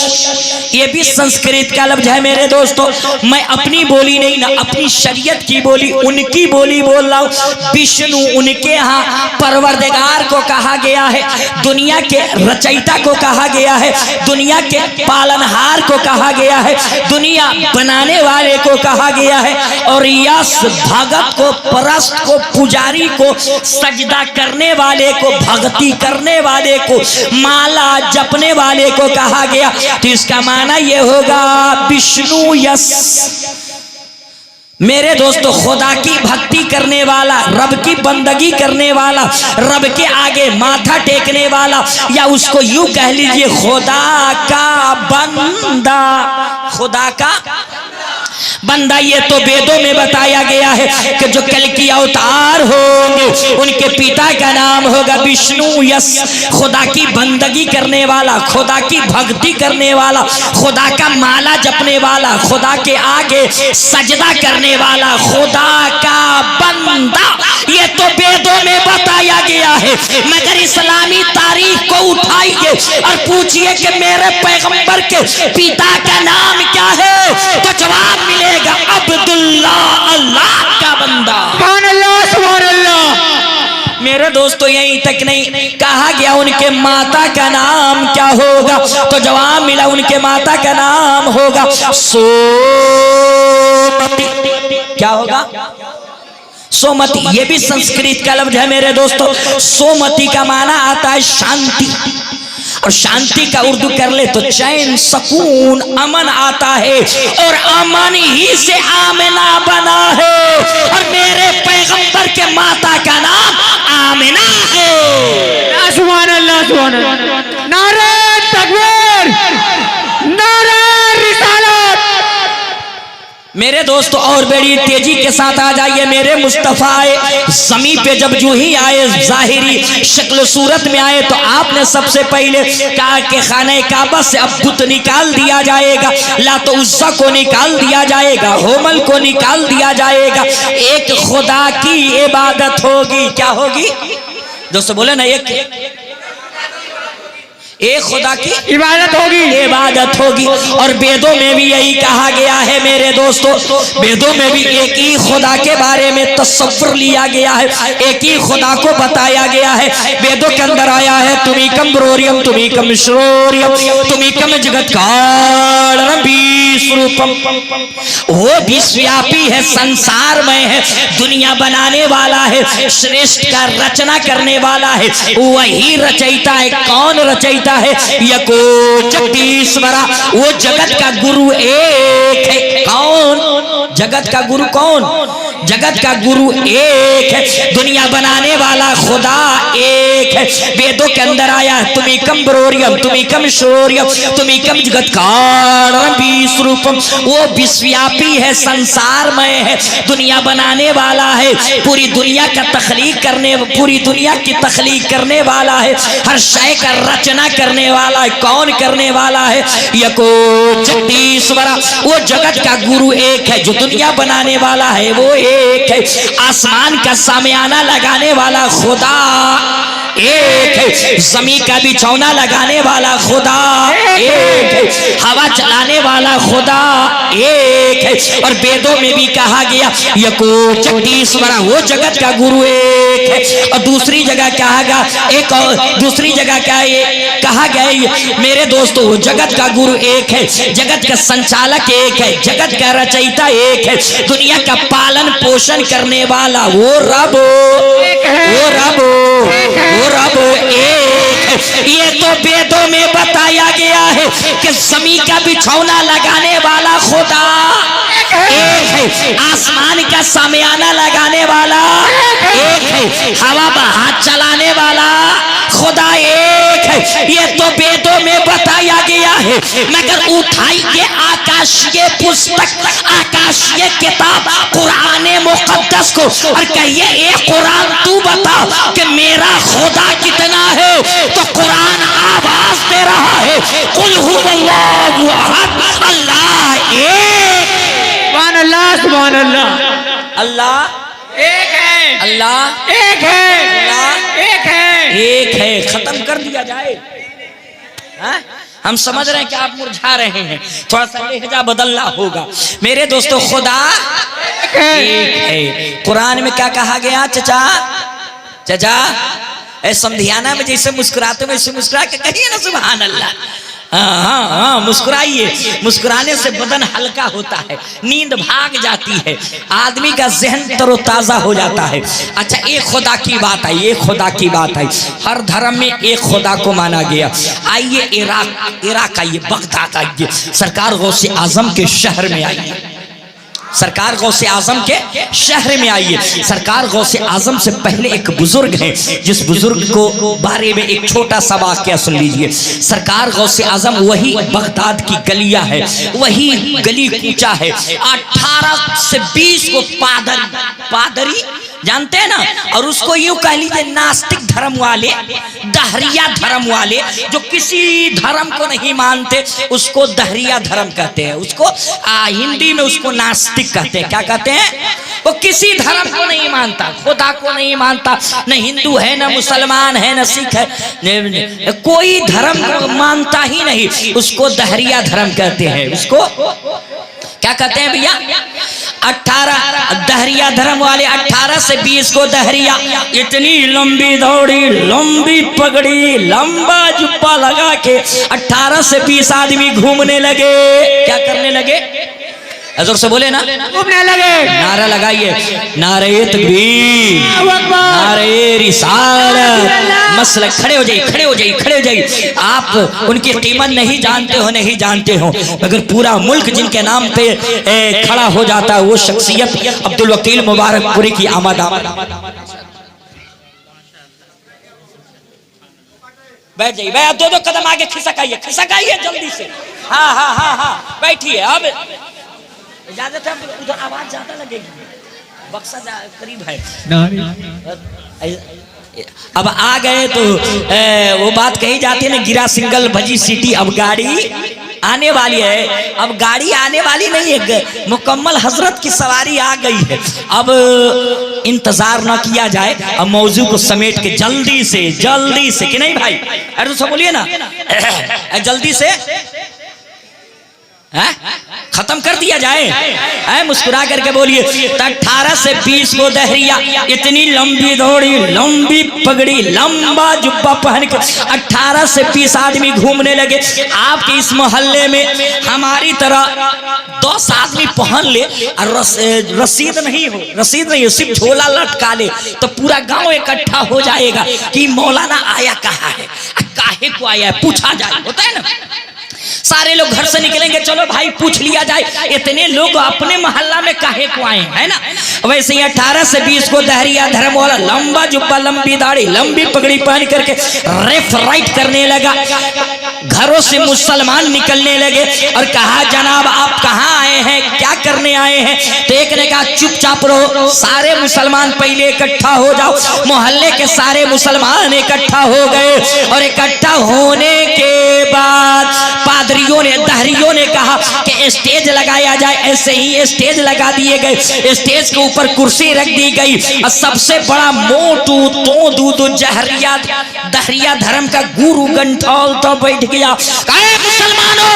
ये भी संस्कृत का लफ्ज है मेरे दोस्तों, मैं अपनी बोली नहीं ना, अपनी शरीयत की बोली, उनकी बोली बोल रहा हूँ। विष्णु उनके यहाँ परवरदिगार को कहा गया है, दुनिया के रचयिता को कहा गया है, दुनिया के पालनहार को कहा गया है, दुनिया बनाने वाले को कहा गया है, और यस भगत को, परस्त को, पुजारी को, सजदा करने वाले को, भक्ति करने वाले को, माला जपने वाले को कहा गया। तो इसका माना ये होगा विष्णु यस। मेरे दोस्तों खुदा की भक्ति करने वाला, रब की बंदगी करने वाला, रब के आगे माथा टेकने वाला, या उसको यूं कह लीजिए खुदा का बंदा, खुदा का बंदा। ये तो वेदों में बताया गया है कि जो कल की अवतार होंगे उनके पिता का नाम होगा विष्णु यस। खुदा की बंदगी करने वाला, खुदा की भक्ति करने वाला, खुदा का माला जपने वाला, खुदा के आगे सजदा करने वाला, खुदा का बंदा। ये तो वेदों में बताया गया है, मगर इस्लामी तारीख को उठाइए और पूछिए कि मेरे पैगंबर के पिता का नाम क्या है, तो जवाब मिलेगा अब्दुल्ला, अल्लाह का बंदा। सुभान अल्लाह, सुभान अल्लाह। मेरे दोस्तों यहीं तक नहीं, कहा गया उनके माता का नाम क्या होगा। तो जवाब मिला उनके माता का नाम होगा सोमती। क्या होगा? सोमती। ये भी संस्कृत का लफ्ज है मेरे दोस्तों। सोमती का माना आता है शांति, और शांति का उर्दू कर ले तो चैन, सुकून, अमन आता है, और अमन ही से आमिना बना है, और मेरे पैगंबर के माता का नाम आमिना है। सुभान अल्लाह, सुभान अल्लाह। नारे तकबीर, नारे रिसालत। मेरे दोस्तों और बड़ी तेजी के साथ आ जाइए। मेरे मुस्तफा आए ज़मीन पे, जब जो ही आए ज़ाहिरी शक्ल सूरत में आए तो आपने सबसे पहले कहा कि खाने काबा से अब बुत निकाल दिया जाएगा, लात उज़्ज़ा को निकाल दिया जाएगा, होमल को निकाल दिया जाएगा, एक खुदा की इबादत होगी। क्या होगी दोस्तों? बोले ना, एक खुदा की इबादत होगी, इबादत होगी। और वेदों में भी यही कहा गया है मेरे दोस्तों, वेदों में भी एक ही खुदा के बारे में तस्वुर लिया गया है, एक ही खुदा को बताया गया है। वेदों के अंदर आया है तुमीकम ब्रोरियम तुमीकम श्रोरियम तुमीकम जगत कारणम विश्वरूपम। वो विश्वव्यापी है, संसार में है, दुनिया बनाने वाला है, श्रेष्ठ का रचना करने वाला है, वही रचयिता है। कौन रचयिता है? यको जगदीश्वरा, वो जगत का गुरु एक है। कौन? जगत का गुरु कौन? जगत का गुरु एक है, दुनिया बनाने वाला खुदा एक है। वेदों के अंदर आया तुमीकम ब्रोरियम तुमीकम शौर्यम तुमीकम जगत कारणम विश्वरूपम। वो विश्वव्यापी है, संसार में है, दुनिया बनाने वाला है, पूरी दुनिया का तख्लीक करने, पूरी दुनिया की तख्लीक करने वाला है, हर शय का रचना करने वाला है। कौन करने वाला है? यको जगदीश्वरा, वो जगत का गुरु एक है, जो दुनिया बनाने वाला है वो एक है। आसमान का सामियाना लगाने वाला खुदा एक है, जमीन का बिछौना लगाने वाला खुदा एक है, हवा चलाने वाला खुदा एक है। और वेदों में भी कहा गया यको जगदीश्वरा, वो जगत का गुरु एक एक है। और दूसरी जगह क्या है, एक और दूसरी जगह क्या है, कहा गया है मेरे दोस्तों जगत का गुरु एक है, जगत का संचालक एक है, जगत का रचयिता एक है, दुनिया का पालन पोषण करने वाला वो रब एक ये तो वेदों में बताया गया है कि जमीन का बिछौना लगाने वाला खुदा एक है, आसमान का सामियाना लगाने वाला एक है, हवा पर हाथ चलाने वाला खुदा एक है। ये तो वेदों में बताया गया है, मगर उठाइए आकाशीय पुस्तक, आकाशीय किताब कुरान मुकद्दस को और कहिए ए कुरान तू बता कि मेरा खुदा कितना है। तो कुरान आवाज दे रहा है कुल हुवल्लाहु अहद, अल्लाह एक। सुभान अल्लाह, सुभान अल्लाह। अल्लाह एक है, अल्लाह एक है, अल्लाह एक है, एक है। खत्म कर दिया जाए। हाँ? हम समझ रहे हैं कि आप मुरझा रहे हैं, थोड़ा सा लहजा बदलना होगा। मेरे दोस्तों खुदा एक है। कुरान में क्या कहा गया चचा, चचा समधियाना में जैसे मुस्कुराते वैसे मुस्कुरा के कहिए ना सुभान अल्लाह। हाँ हाँ मुस्कुराइए, मुस्कुराने से बदन हल्का होता है, नींद भाग जाती है, आदमी का जहन तरोताजा हो जाता है। अच्छा एक खुदा की बात आई, एक खुदा की बात आई, हर धर्म में एक खुदा को माना गया। आइए इराक आइए, बगदाद आइए, सरकार गौसे आजम के शहर में आइए, सरकार गौसे आजम के शहर में आइए। सरकार गौसे आजम से पहले एक बुजुर्ग है, जिस बुजुर्ग को बारे में एक छोटा सा वाकया सुन लीजिए। सरकार गौसे आजम वही बगदाद की गलियां है, वही गली कूचा है, 18 से 20 को पादरी जानते हैं ना, और उसको यूं कह लीजिए नास्तिक धर्म वाले, दहरिया धर्म वाले, जो किसी धर्म को नहीं मानते उसको दहरिया धर्म कहते हैं, उसको हिंदी में उसको नास्तिक कहते हैं। क्या कहते हैं? वो किसी धर्म को नहीं मानता, खुदा को नहीं मानता, न हिंदू है न मुसलमान है न सिख है, कोई धर्म मानता ही नहीं, उसको दहरिया धर्म कहते हैं। उसको क्या कहते हैं भैया? 18 दहरिया धर्म वाले, 18 से 20 को दहरिया, इतनी लंबी दौड़ी, लंबी पगड़ी, लंबा जुब्बा लगा के 18 से 20 आदमी घूमने लगे। क्या करने लगे? जोर से बोले ना, घूमने लगे। नारा लगाइए, नारे तकबीर, नारे रिसालत, मसलक। खड़े हो जाइए, खड़े हो जाइए, खड़े हो जाइए। आप उनकी कीमत नहीं जानते हो, नहीं जानते हो, मगर पूरा मुल्क जिनके नाम पे खड़ा हो जाता है वो शख्सियत अब्दुल वकील मुबारकपुरी की आमद। बैठ जाइए, बैठ, दो कदम आगे खिसकाइए, खिसकाइए जल्दी से। हाँ हाँ हाँ हाँ बैठिए। अब इजाजत है, उधर आवाज ज्यादा लगेगी, बक्सा करीब है। अब आ गए तो वो बात कही जाती है ना, गिरा सिंगल भजी सिटी, अब गाड़ी आने वाली है। अब गाड़ी आने वाली नहीं है, मुकम्मल हजरत की सवारी आ गई है। अब इंतजार ना किया जाए, अब मौजू को समेट के जल्दी से कि नहीं भाई, अरे तो सब बोलिए ना, जल्दी से खत्म कर दिया जाए। मुस्कुरा करके बोलिए। 18 से 20 को दहरिया, इतनी लंबी दौड़ी, लंबी पगड़ी, लंबा जुब्बा पहन के 18 से 20 आदमी घूमने लगे। आपके इस मोहल्ले में हमारी तरह 10 आदमी पहन ले और रसीद नहीं हो, सिर्फ झोला लटका ले तो पूरा गांव इकट्ठा हो जाएगा कि मौलाना आया कहाँ है, काहे को आया है, पूछा जाए। होता है ना, सारे लोग घर से निकलेंगे, चलो भाई पूछ लिया जाए इतने लोग अपने मोहल्ला में काहे को आए हैं ना। वैसे ही 18 से 20 को दहरिया धर्म वाला, लंबा जुब्बा, लंबी दाढ़ी, लंबी पगड़ी पहन करके रेफ राइट करने लगा। घरों से मुसलमान निकलने लगे और कहा जनाब आप कहाँ आए हैं, क्या करने आए हैं? तो एक ने कहा चुपचाप रहो, सारे मुसलमान पहले इकट्ठा हो जाओ। मोहल्ले के सारे मुसलमान इकट्ठा हो गए और इकट्ठा होने के बाद पादरियों ने, दहरियों ने कहा कि स्टेज लगाया जाए। ऐसे ही स्टेज लगा दिए गए, स्टेज के ऊपर कुर्सी रख दी गई और सबसे बड़ा मोटू तो दहरिया धर्म का गुरु गंठौल तो बैठ गया। कहे मुसलमानों,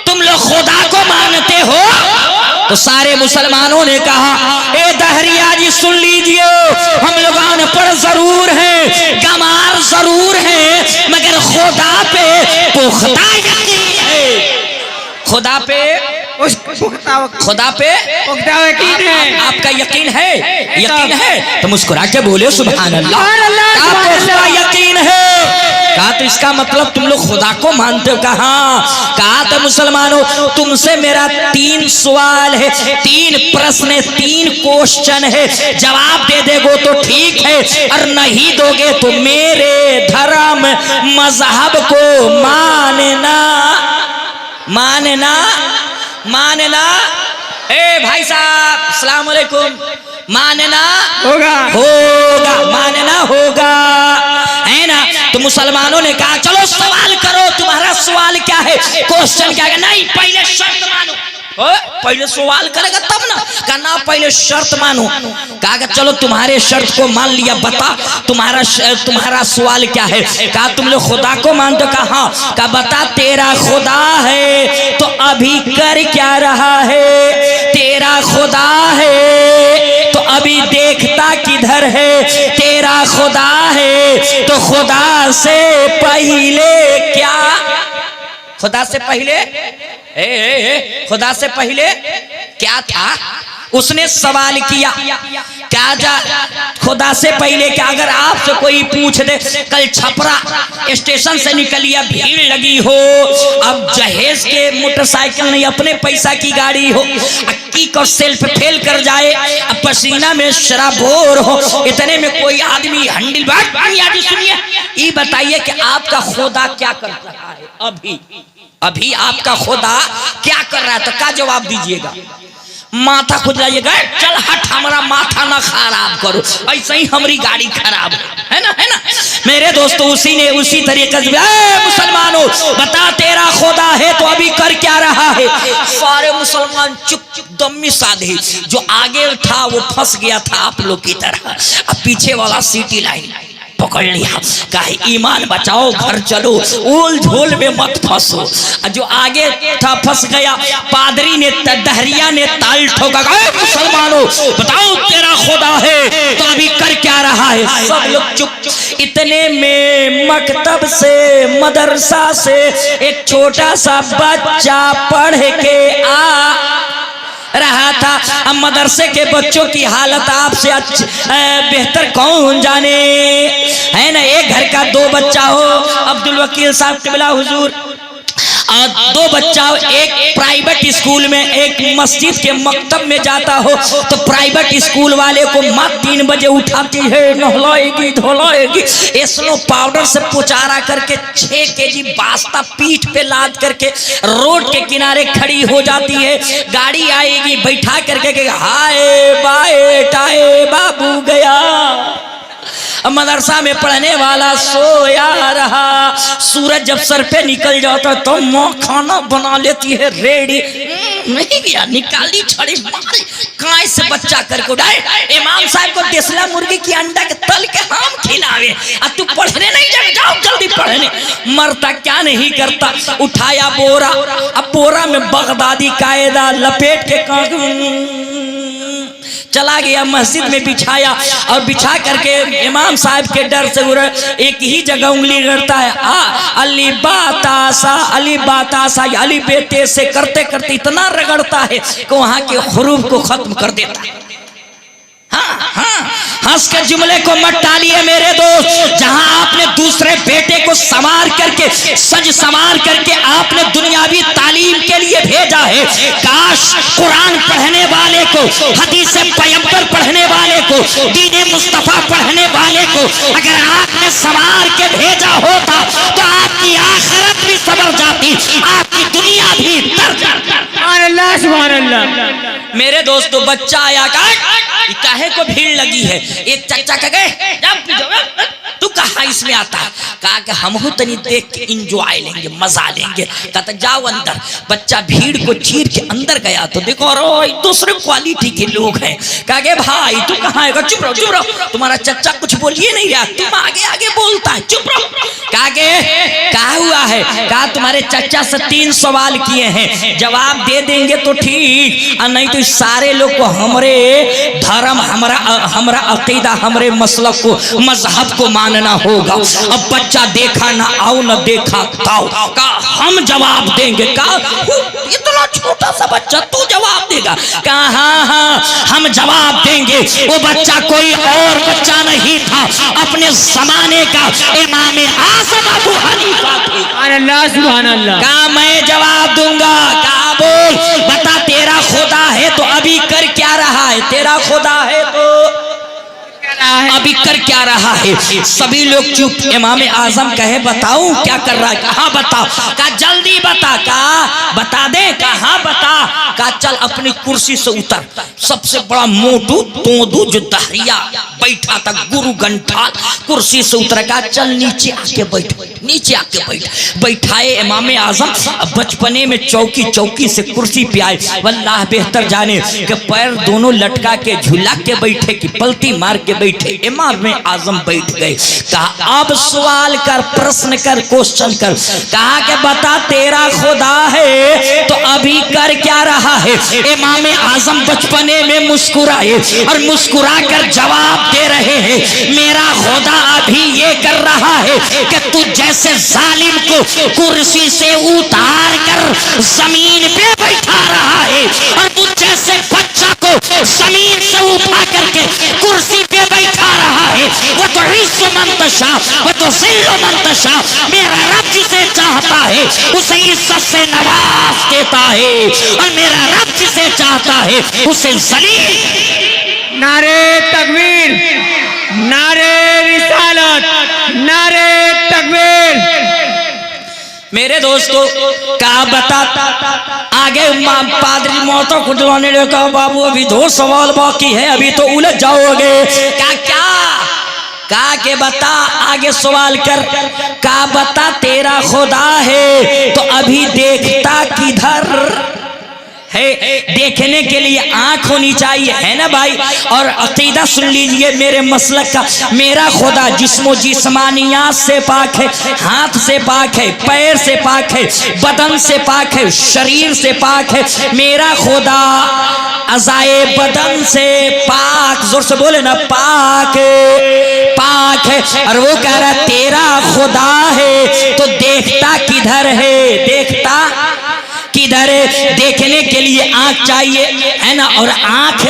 तुम लोग खुदा को मानते हो? तो सारे मुसलमानों ने कहा ए डहरिया जी सुन लीजिए, हम लोग अनपढ़ जरूर हैं, गमार जरूर हैं, मगर खुदा पे पुख्ता यकीन है। खुदा पे खुदा पे यकीन है। आपका यकीन है? यकीन है तो मुस्कुरा के बोले सुभान अल्लाह। सुभान अल्लाह, आपको यकीन है? कहा तो इसका मतलब तुम लोग खुदा को मानते हो? कहा तो मुसलमानों तुमसे मेरा 3 सवाल है, 3 प्रश्न है, 3 क्वेश्चन है, जवाब दे देगो तो ठीक है और नहीं दोगे तो मेरे धर्म मजहब को मानना मानना मानना। ए भाई साहब अस्सलाम वालेकुम, मानना होगा मानना होगा, है ना? तो मुसलमानों ने कहा चलो सवाल करो, तुम्हारा सवाल क्या है, क्वेश्चन क्या है? नहीं पहले शर्त मानो। पहले सवाल करेगा तब ना, कहना पहले शर्त मानो। कहा चलो तुम्हारे शर्त को मान लिया, बता तुम्हारा सवाल क्या है? कहा तुम लोग खुदा को मानते? कहा का बता तेरा खुदा है तो अभी कर क्या रहा है? तेरा खुदा है तो अभी देखता किधर है? तेरा खुदा है तो खुदा से पहले क्या? खुदा से पहले खुदा से पहले क्या था? उसने सवाल किया क्या जा खुदा से पहले क्या? अगर आपसे कोई पूछ दे कल छपरा स्टेशन से निकलिए, भीड़ लगी हो, अब जहेज के मोटरसाइकिल नहीं अपने पैसा की गाड़ी हो, अक्की को सेल्फ फेल कर जाए, अब पसीना में शराबोर हो, इतने में कोई आदमी हंडिल बात सुनिए, ये बताइए कि आपका खुदा क्या कर रहा है? अभी आपका खुदा क्या कर रहा है? तो क्या जवाब दीजिएगा? माथा खुद लाइएगा, चल हट हमारा माथा ना खराब करो, ऐसे ही हमारी गाड़ी खराब है ना मेरे दोस्तों। उसी तरीके से मुसलमानों बता तेरा खुदा है तो अभी कर क्या रहा है? सारे मुसलमान चुप दम्मी साधे, जो आगे था वो फंस गया था आप लोग की तरह, अब पीछे वाला सीटी लाइन पकड़ लिया, कहे ईमान बचाओ घर चलो, ओल झोल में मत फंसो। जो आगे था फंस गया, पादरी ने डहरिया ने ताल ठोका, मुसलमानों बताओ तेरा खुदा है तो अभी कर क्या रहा है? सब लोग चुप। इतने में मकतब से मदरसा से एक छोटा सा बच्चा पढ़ के आ रहा था। अब मदरसे के बच्चों की हालत आपसे बेहतर कौन जाने, है ना? एक घर का 2 बच्चा हो, अब्दुल वकील साहब क़िबला हुजूर, और 2 बच्चा हो, एक प्राइवेट स्कूल में एक मस्जिद के मकतब में जाता हो, तो प्राइवेट स्कूल वाले को माँ 3 बजे उठाती है, नहलाएगी धोलाएगी, स्नो पाउडर से पुचारा करके 6 केजी बास्ता पीठ पे लाद करके रोड के किनारे खड़ी हो जाती है। गाड़ी आएगी बैठा करके हाय बाए टाए बाबू गया। मदरसा में पढ़ने वाला सोया रहा, सूरज जब सर पे निकल जाता तो माँ खाना बना लेती है रेडी, नहीं गया निकाली छड़ी मारी काय से बच्चा करके उड़ाए। इमाम साहब को देसला मुर्गी की अंडा के तल के हम खिलावे, अब तू पढ़ने नहीं जाओ जल्दी पढ़ने। मरता क्या नहीं करता, उठाया बोरा, अब बोरा में बगदादी कायदा लपेट के चला गया, मस्जिद में बिछाया, और बिछा करके इमाम साहब के डर से एक ही जगह उंगली करता है, अली बातासा अली बातासा, अली बेते से करते करते इतना रगड़ता है कि वहां के हुरूफ को खत्म कर देता है। हंस के जुमले को मत टालिए मेरे दोस्त, जहां आपने दूसरे बेटे को संवार करके सज संवार करके आपने दुनियावी तालीम के लिए भेजा है, काश कुरान पढ़ने वाले को, हदीस पैगंबर पढ़ने वाले को, दीन मुस्तफा पढ़ने वाले को अगर आपने संवार के भेजा होता तो आपकी आखिरत भी संवर जाती, आपकी दुनिया भी तर जाती। सुभान अल्लाह। मेरे दोस्तों बच्चा आया, काहे को भीड़ लगी है, एक चच्चा कह गए तू कहा इसमें आता है? कहा कि हम हो तनी देख के इंजॉय लेंगे, मजा लेंगे। कहता जाओ अंदर। बच्चा भीड़ को चीर के अंदर गया तो देखो और दूसरे क्वालिटी के लोग हैं। कहा के भाई तू कहाँ है? चुप रहो चुप रहो, तुम्हारा चच्चा कुछ बोलिए नहीं रहा, तुम आगे आगे बोलता है, चुप रहो। कहा के क्या हुआ है? कहा तुम्हारे चच्चा से 3 सवाल किए हैं, जवाब दे देंगे तो ठीक, और नहीं तो सारे लोग को हमरे धर्म, हमारा अकीदा, हमरे मसलक को, मजहब को मानना होगा। अब बच्चा देखा ना आओ ना देखा ताओ, कहा हम जवाब देंगे। कहा इतना छोटा सा बच्चा तू जवाब देगा? कहा हाँ हाँ हम जवाब देंगे। वो बच्चा कोई और बच्चा नहीं था, अपने जमाने का इमाम आज़म अबू हनीफा थे। सुभान अल्लाह। कहा मैं जवाब दूंगा। कहा बोल बता, तेरा खुदा है तो अभी कर क्या रहा है? तेरा खुदा है तो अभी कर क्या रहा है? सभी लोग चुप। इमाम आजम कहे बताऊं क्या कर रहा है? कहा बताओ। कहा जल्दी बता। कहा बता दे। कहा बता। कहा चल अपनी कुर्सी से उतर। सबसे बड़ा मोटू तोदू जो दहरिया बैठा था, गुरु गंठाल, कुर्सी से उतर। कहा चल नीचे आके बैठ, नीचे आके बैठ। बैठाए इमाम आजम। बचपने में चौकी से कुर्सी पे आए, वल्लाह बेहतर जाने कि पैर दोनों लटका के झुला के बैठे कि पलटी मार के बैठे। इमाम आजम बैठ गए। कहा अब सवाल कर, प्रश्न कर, क्वेश्चन कर। कहा कि बता तेरा खुदा है तो अभी कर क्या रहा है? इमाम आजम बचपने में मुस्कुराए और मुस्कुरा कर जवाब दे रहे हैं, मेरा खुदा अभी ये कर रहा है कि तू जैसे जालिम को कुर्सी से उतार कर जमीन पे बैठा रहा है, और तू जैसे बच्चा को जमीन से उठा करके कुर्सी पे बैठा रहा है। वो तो इज्जो मंतशा, वो तो जिल्लो मंतशा। मेरा रब जिसे चाहता है उसे इज्जत से नवाज देता है, और मेरा रब जिसे चाहता है उसे जलील। नारे तकबीर, नारे रिसालत, नारे तकबीर। मेरे दोस्तों कहा बता। आगे पादरी मौतों को दिलाने लगे। कहा बाबू अभी 2 सवाल बाकी है, अभी तो उलझ जाओगे। क्या कहा के बता, आगे सवाल कर। कहा बता तेरा खुदा है तो अभी देखता किधर है? देखने के लिए आंख होनी चाहिए, है ना भाई? और अकीदा सुन लीजिए मेरे मसलक का। मेरा खुदा जिस्मो जिस्मानियात से पाक है, हाथ से पाक है, पैर से पाक है, बदन से पाक है, शरीर से पाक है। मेरा खुदा अज़ाए बदन से पाक, जोर से बोले ना, पाक पाक है। और वो कह रहा तेरा खुदा है तो देखता किधर है? देखता किधर? देखने के लिए आंख चाहिए, है ना? और आंख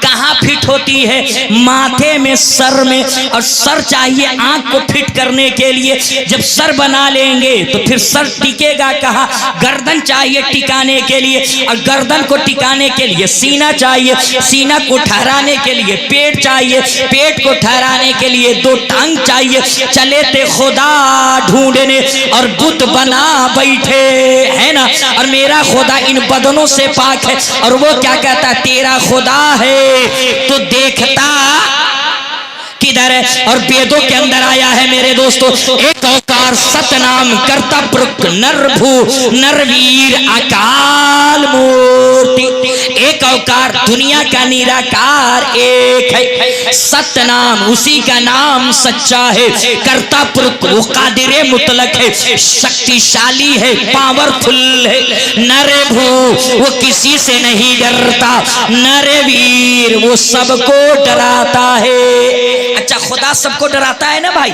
कहाँ फिट होती है? माथे में, सर में। और सर चाहिए आंख को फिट करने के लिए। जब सर बना लेंगे तो फिर सर टिकेगा कहाँ? गर्दन चाहिए टिकाने के लिए, और गर्दन को टिकाने के लिए सीना चाहिए, सीना को ठहराने के लिए पेट चाहिए, पेट को ठहराने के लिए 2 टांग चाहिए। चले थे खुदा ढूंढने और बुत बना बैठे, है ना? और मेरा खुदा इन बदनों से पाक है। और वो क्या कहता है? तेरा खुदा है तो देखता किधर है? और वेदों के अंदर आया है मेरे दोस्तों, एक औकार सतनाम करता पुरख नरभू नरवीर अकाल मूर्ति। एक औकार दुनिया का निराकार एक है, सतनाम उसी का नाम सच्चा है। करता पुरख वो कादिरे मुतलक है, शक्तिशाली है, पावरफुल है। नरभू वो किसी से नहीं डरता, नरवीर वो सबको डराता है। अच्छा खुदा सबको डराता है ना भाई?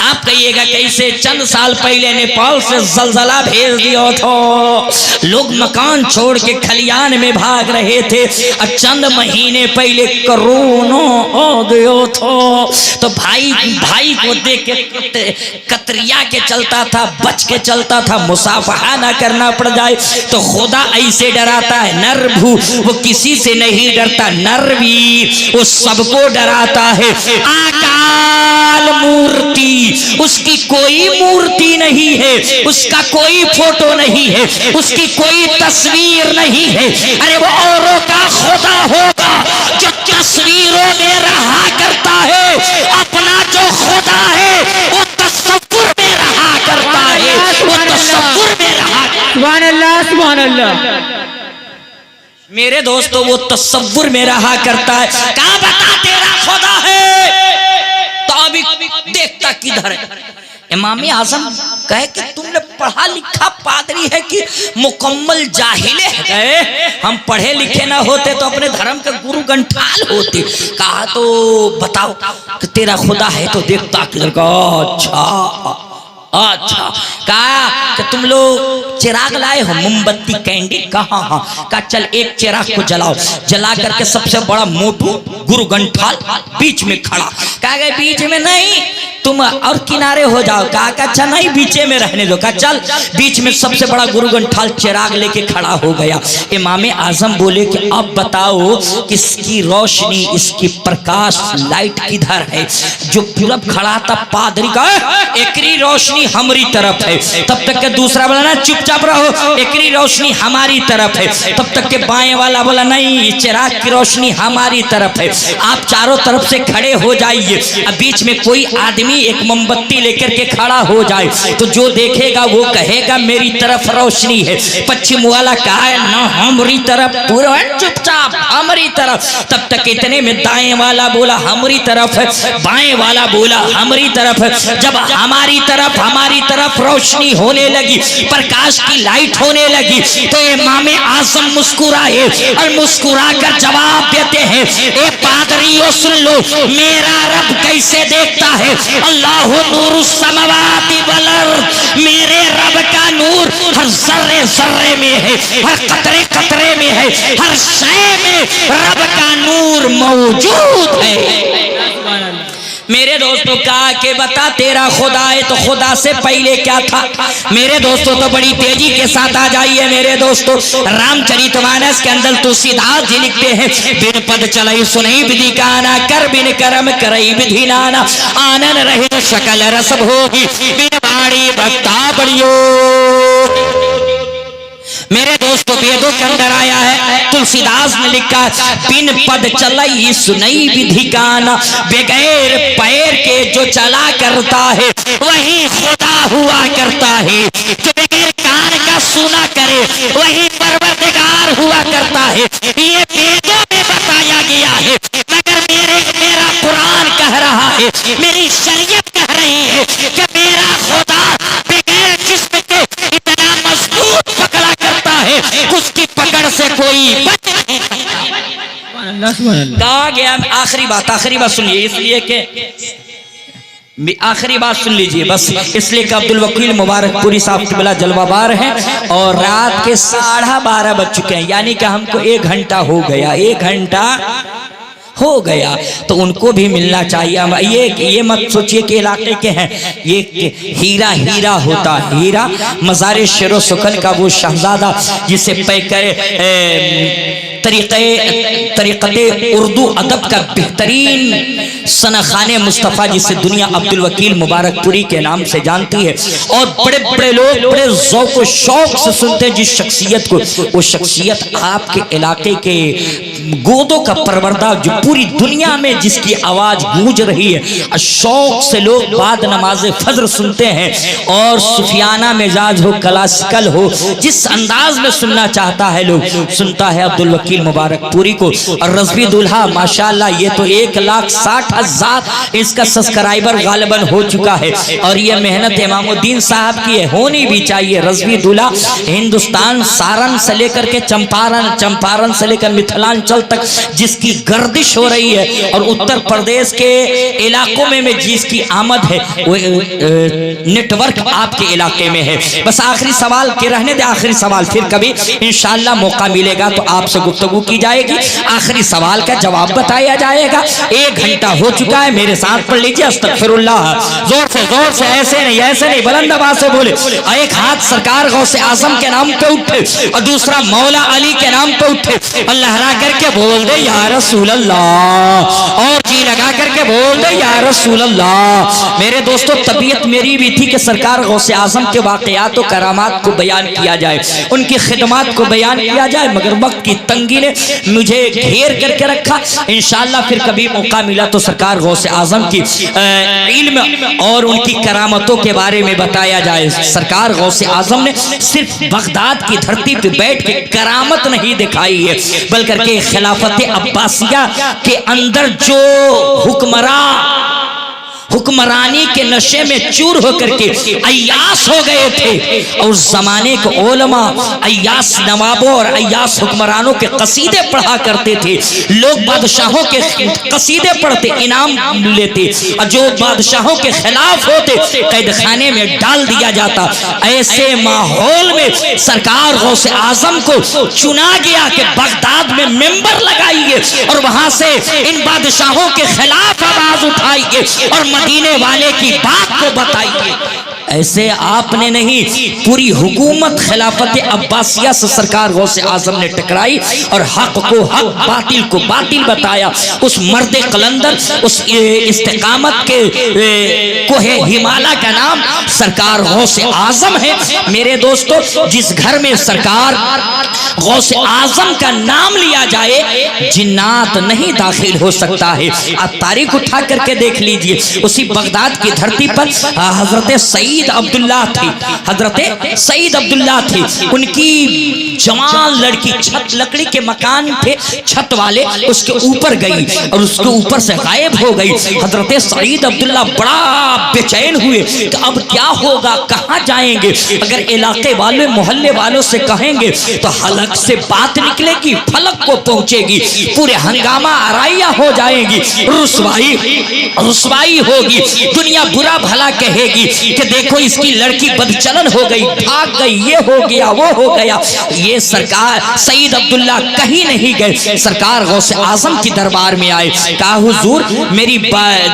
आप कहिएगा कैसे? चंद साल पहले नेपाल से जलजला भेज दिया था, लोग मकान छोड़ के खलियान में भाग रहे थे। और चंद महीने पहले कोरोना आ गया था, तो भाई को देख के कतरिया के चलता था, बच के चलता था, मुसाफहा ना करना पड़ जाए। तो खुदा ऐसे डराता है। नरभू वो किसी से नहीं डरता, नरवीर वो सबको डराता है। अकाल मूर्ति उसकी कोई मूर्ति नहीं है, उसका कोई फोटो नहीं है, उसकी कोई तस्वीर नहीं है। अरे वो औरों का खुदा होगा जो तस्वीरों में रहा करता है, अपना जो खुदा है वो तसव्वुर में रहा करता है, वो तसव्वुर में रहा। सुभान अल्लाह, सुभान अल्लाह। मेरे दोस्तों वो तसव्वुर में रहा करता है। कहा बता तेरा खुदा है, तो अभी देखता किधर है। इमाम आजम कहे कि तुमने पढ़ा लिखा पादरी है कि मुकम्मल जाहिले है? हम पढ़े लिखे ना होते तो अपने धर्म के गुरु गंठाल होते। कहा तो बताओ कि तेरा खुदा है, तो देखता किधर का। अच्छा अच्छा। कहा कि तुम लोग चिराग लाए हो, मोमबत्ती कैंडी? कहा हाँ। कहा चल एक चिराग को जलाओ। जला करके सबसे बड़ा मोटू गुरु गंठाल बीच में खड़ा। कहा गए बीच में नहीं, तुम और किनारे हो जाओ। कहा अच्छा नहीं, बीचे में रहने दो। कहा चल बीच में सबसे बड़ा गुरु गंठाल चिराग लेके खड़ा हो गया। इमाम आजम बोले कि अब बताओ इसकी रोशनी, इसकी प्रकाश, लाइट किधर है? जो पूरब खड़ा था पादरी का, एकरी रोशनी हमारी तरफ है। तब तक के दूसरा बोला ना चुपचाप रहो, एकरी रोशनी हमारी तरफ है। तब तक के बाएं वाला बोला नहीं, चिराग की रोशनी हमारी तरफ है। आप चारों तरफ से खड़े हो जाइए। अब बीच में कोई आदमी एक मोमबत्ती लेकर के खड़ा हो जाए तो जो देखेगा वो कहेगा मेरी तरफ रोशनी है। पश्चिम वाला कहा है ना हमारी तरफ, पूरा चुपचाप हमारी तरफ। तब तक इतने में दाएं वाला बोला हमारी तरफ है, बाएं वाला बोला हमारी तरफ है। जब हमारी तरफ रोशनी होने लगी, प्रकाश की लाइट होने लगी, तो इमाम आजम मुस्कुराए और मुस्कुरा कर जवाब देते हैं, ए पादरियों सुन लो, मेरा रब कैसे देखता है? अल्लाहु नूरुस समावाति वल अर्द। मेरे रब का नूर हर जर्रे जर्रे में है, हर कतरे कतरे में है, हर शय में रब का नूर मौजूद है। मेरे दोस्तों कहा कि बता तेरा खुदा है, तो खुदा से पहले क्या था? मेरे दोस्तों तो बड़ी तेजी के साथ आ जाइए मेरे दोस्तों। रामचरितमानस के अंदर तुलसीदास जी लिखते हैं, बिन पद चलई सुनई विधि काना, कर बिन करम करई विधि नाना, आनन रहित सकल रस भोगी, बिन बाणी भक्ता बड़ियो। मेरे दोस्तों वेदों के अंदर आया है, तुलसीदास ने लिखा, बिन पद चलई सुनई विधि काना, बगैर पैर के जो चला करता है वही खुदा हुआ करता है। जो बगैर कान का सुना करे वही परवरदिगार हुआ करता है। ये वेदों में बताया गया है, मगर मेरा कुरान कह रहा है, मेरी शरीयत कह रही है कि मेरा खुदा बगैर जिस्म के इतना मजबूत पकड़ा करता है, उसकी पकड़ से कोई बच नहीं सकता। कहा गया आखिरी बात सुनिए, इसलिए कि आखिरी बात सुन लीजिए बस, इसलिए कि अब्दुल वकील मुबारकपुरी साहब की बला जलवाबार है और रात के 12:30 बज चुके हैं, यानी कि हमको 1 घंटा हो गया, 1 घंटा हो गया, तो उनको भी मिलना चाहिए। ये मत सोचिए कि इलाके के हैं, ये हीरा होता है, हीरा मज़ार शेरो सुखन का वो शहजादा जिसे तरीक़ते उर्दू अदब का बेहतरीन सनखाने मुस्तफ़ा जिसे दुनिया अब्दुल वकील मुबारकपुरी के नाम से जानती है, और बड़े बड़े लोग बड़े ज़ौक़ व शौक़ से सुनते हैं जिस शख्सियत को, वो शख्सियत आपके इलाके के गोदों का परवरदा जो पूरी दुनिया में जिसकी आवाज़ गूंज रही है। शौक़ से लोग बाद नमाज फज्र सुनते हैं और सुफियाना मिजाज हो, क्लासिकल हो, जिस अंदाज में सुनना चाहता है लोग सुनता है अब्दुल वकील मुबारकपुरी को। और रज़वी दुल्हा माशाअल्लाह ये तो 1,60,000 इसका सब्सक्राइबर गालिबन हो चुका है, और ये मेहनत इमामुद्दीन साहब की है, होनी भी चाहिए। रज़वी दुल्हा हिंदुस्तान सारण से लेकर के चंपारण से लेकर मिथिलांचल तक जिसकी गर्दिश हो रही है, और उत्तर प्रदेश के इलाकों में जिसकी आमद है, वो नेटवर्क आपके इलाके में है। बस आखिरी सवाल के रहने दे, आखिरी सवाल, फिर कभी इंशाअल्लाह मौका मिलेगा तो आपसे गुफ्तगू की जाएगी, आखिरी सवाल का जवाब बताया जाएगा। 1 घंटा हो चुका है, मेरे साथ पढ़ लीजिए अस्तगफिरुल्लाह, जोर से, ऐसे नहीं, बुलंद आवाज से बोले। एक हाथ सरकार गौसे आजम के नाम पे उठे और दूसरा मौला अली के नाम पे उठे, लहरा करके बोल दे या रसूल अल्लाह, और जी लगा करके बोल दे या रसूल अल्लाह। मेरे दोस्तों तबीयत मेरी भी थी कि सरकार गौसे आजम के वाकयात और करामात को बयान किया जाए, उनकी खिदमात को बयान किया जाए, मगर वक्त की तंगी बंदगी ने मुझे घेर करके रखा। इंशाअल्लाह फिर कभी मौका मिला तो सरकार गौसे आजम की इल्म और उनकी करामतों के बारे में बताया जाए। सरकार गौसे आजम ने सिर्फ बगदाद की धरती पे बैठ के करामत नहीं दिखाई है, बल्कि खिलाफत अब्बासिया के अंदर जो हुक्मरानी के नशे में चूर होकर के अय्यास हो गए थे, और उस जमाने के उलमा अय्यास नवाबों और अय्यास हुक्मरानों के कसीदे पढ़ा करते थे। लोग बादशाहों के कसीदे पढ़ते, इनाम लेते, और जो बादशाहों के खिलाफ होते कैद खाने में डाल दिया जाता। ऐसे माहौल में सरकार गौसे आजम को चुना गया कि बगदाद में मेंबर लगाइए और वहां से इन बादशाहों के खिलाफ आवाज उठाइए और मदीने वाले की बात को बताइए। ऐसे आपने नहीं, पूरी हुकूमत खिलाफत अब्बासिया से सरकार गौसे आजम ने टकराई और हक को हक, बातिल को बातिल बताया। उस मर्द कलंदर, उस इस्तिकामत के कोहे हिमालय का नाम सरकार गौसे आजम है। मेरे दोस्तों, जिस घर में सरकार गौसे आजम का नाम लिया जाए, जिन्नात नहीं दाखिल हो सकता है। आप तारीख उठा करके देख लीजिए, उसी बगदाद की धरती पर हजरत सईद अब्दुल्ला थी, हजरत सईद अब्दुल्ला थी। उनकी जवान लड़की, छत लकड़ी के मकान थे छत वाले, उसके ऊपर गई और उसके ऊपर से गायब हो गई। हजरत सईद अब्दुल्ला बड़ा बेचैन हुए कि अब क्या होगा, कहाँ जाएंगे। अगर इलाके वाले मोहल्ले वालों से कहेंगे तो हलक से बात निकलेगी, फलक को पहुंचेगी, पूरे हंगामा आराइया हो जाएगी, रुसवाई होगी, दुनिया बुरा भला कहेगी कि देखो इसकी लड़की बदचलन हो गई, भाग गई, ये हो गया, वो हो गया। ये सरकार सईद अब्दुल्ला कहीं नहीं गए, सरकार गौसे आजम की दरबार में आए। कहा हुजूर, मेरी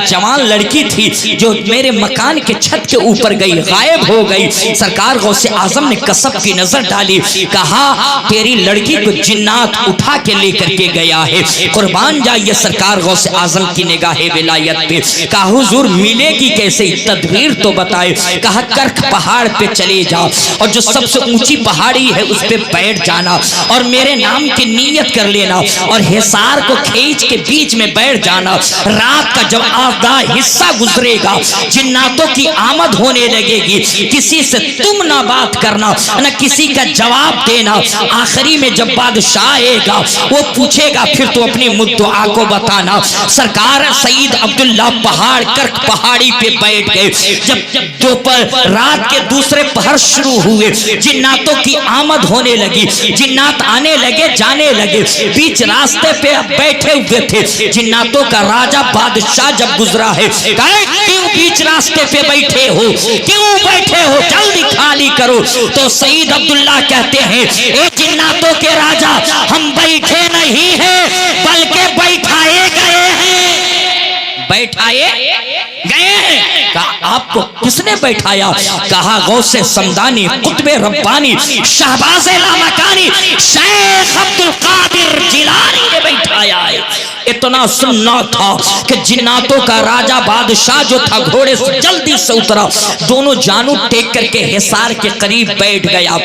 जवान लड़की थी जो मेरे मकान के छत के ऊपर गई, गायब हो गई। सरकार गौसे आजम ने कसब की नजर डाली, कहा तेरी लड़की को जिन्नात उठा के लेकर के गया है, कुर्बान जाइए सरकार गौसे आजम की निगाहे विलायत पे। कहा हुजूर मिलेगी कैसे, तदबीर तो बताए। कहा कर्क पहाड़ पे चले जाओ और जो सबसे ऊंची पहाड़ी है उस पे बैठ जाना और मेरे नाम की नीयत कर लेना और हिसार को खींच के बीच में बैठ जाना। रात का जब आधा हिस्सा गुजरेगा, जिन्नातों की आमद होने लगेगी, किसी से तुम ना बात करना, ना किसी का जवाब देना। आखिरी में जब बादशाह आएगा वो पूछेगा, फिर तो अपनी मुद्दुआ को बताना। सरकार सईद अब्दुल्ला पहाड़ कर्क पहाड़ी पे बैठ गए। जब दोपहर रात के दूसरे पहर शुरू हुए, जिन्नातों की आमद होने लगी, जिन्नात आने लगे, जाने लगे। बीच रास्ते पे बैठे हुए थे जिन्नातों का राजा बादशाह जब गुजरा है, क्यों बीच रास्ते पे बैठे हो, क्यों बैठे हो, जल्दी खाली करो। तो सईद अब्दुल्ला कहते हैं, ए जिन्नातों के राजा, हम बैठे नहीं हैं बल्कि बैठाए गए हैं, बैठाए गए हैं। कहा आपको किसने बैठाया? कहा गौसे समदानी, कुतबे रब्बानी, शहबाज़े लामकानी, शेख अब्दुल कादिर जिलानी ने बैठाया है। इतना सुनना था कि जिन्नातों का राजा बादशाह जो था घोड़े से जल्दी से उतरा, दोनों जानू टेक करके हिसार के करीब बैठ गया।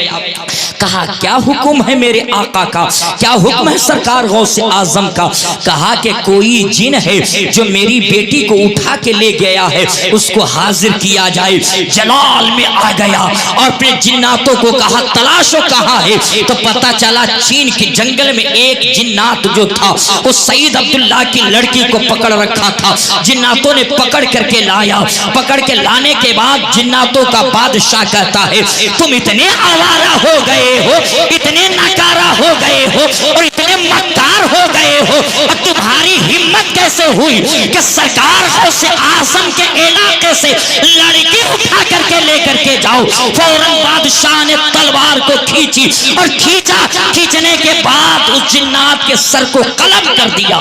कहा क्या हुक्म है मेरे आका का, क्या हुक्म है सरकार गौसे आजम का? कहा कि कोई जिन है जो मेरी बेटी को उठा के ले गया है, उसको हाजिर किया जाए। जलाल में आ गया और अपने जिन्नातों को कहा तलाशो कहाँ है। तो पता चला चीन के जंगल में एक जिन्नात जो था वो सईद अब्दुल्ला की लड़की को पकड़ रखा था। जिन्नातों ने पकड़ करके लाया, पकड़ के लाने के बाद जिन्नातों का बादशाह कहता है, तुम इतने आवारा हो गए हो, इतने नकारा हो गए हो और इतने मक्कार हो गए हो, और तुम्हारी हिम्मत कैसे हुई कि सरकार गौसे आजम के इलाके से लड़की उठा करके लेकर के जाओ। फौरन बादशाह ने तलवार को खींची और खींचने के बाद उस जिन्नात के सर को कलम कर दिया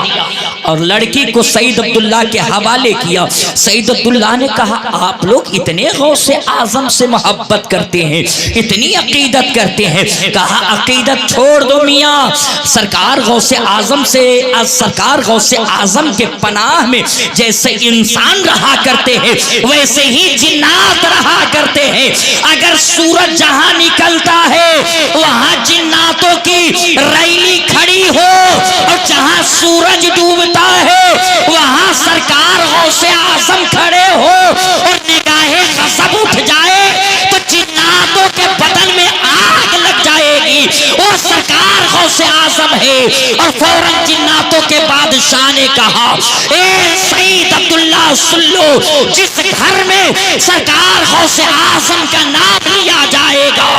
और लड़की को सईद अब्दुल्ला के हवाले किया। सईद अब्दुल्ला ने कहा, आप लोग इतने गौसे आजम से मोहब्बत करते हैं, इतनी अकीदत करते हैं। कहा अकीदत छोड़ दो मियाँ, सरकार गौसे आजम से, सरकार गौसे आजम के पनाह में जैसे इंसान रहा करते हैं वैसे ही जिन्नात रहा करते हैं। अगर सूरज जहां निकलता है वहां जिन्नातों की रैली खड़ी हो सूरज डूबता है वहां सरकार गौसे आजम खड़े हो और निगाहे गज़ब उठ जाए तो जिन्नातों के बदन में आग लग जाएगी। वो सरकार गौसे आजम है। और फौरन जिन्नातों के बादशाह ने कहा, ए सईद अब्दुल्ला सुन लो, जिस घर में सरकार गौसे आजम का नाम लिया जाएगा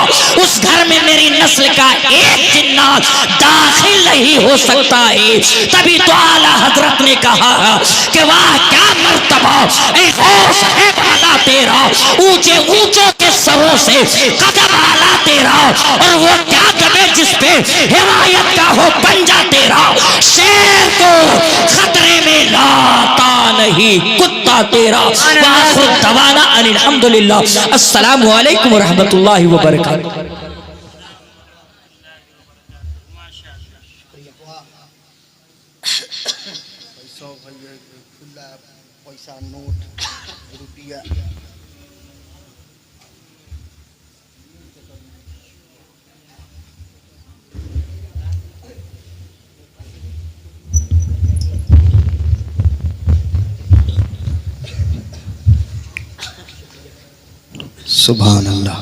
उस घर में मेरी नस्ल का एक जिन्नात दाखिल नहीं हो सकता है। तभी तो आला हजरत ने कहा कि वाह क्या मर्तबा ए गौस है वाला तेरा, ऊंचे ऊंचों के सरों से कदम आला तेरा, और वो क्या दबे जिस पे हिमायत का हो पंजा तेरा। शेर को खतरे में लाता नहीं कुत्ता तेरा। वाखिर दवाना अनिल हम्दुलिल्लाह। अस्सलामु अलैकुम व रहमतुल्लाहि व बरकातुहू। पैसा नोट रुपया सुभान अल्लाह,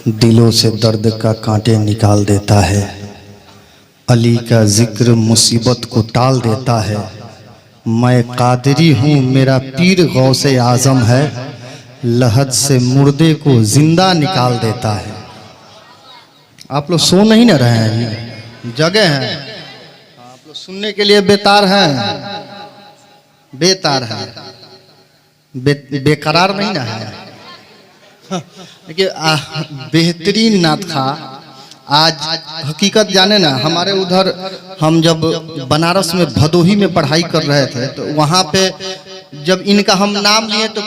दिलों से दर्द का कांटे निकाल देता है। अली का जिक्र मुसीबत को टाल देता है। मैं कादरी हूँ, मेरा पीर गौसे आजम है, लहद से मुर्दे को जिंदा निकाल देता है। आप लोग सो नहीं ना रहे हैं, जगह हैं, आप लोग सुनने के लिए बेतार हैं, बेतार हैं, बेकरार नहीं ना है। देखिए बेहतरीन नात खा। आज हकीकत जाने ना, हमारे उधर हम जब बनारस में भदोही में पढ़ाई कर रहे थे तो वहाँ पे जब इनका हम नाम लिए तो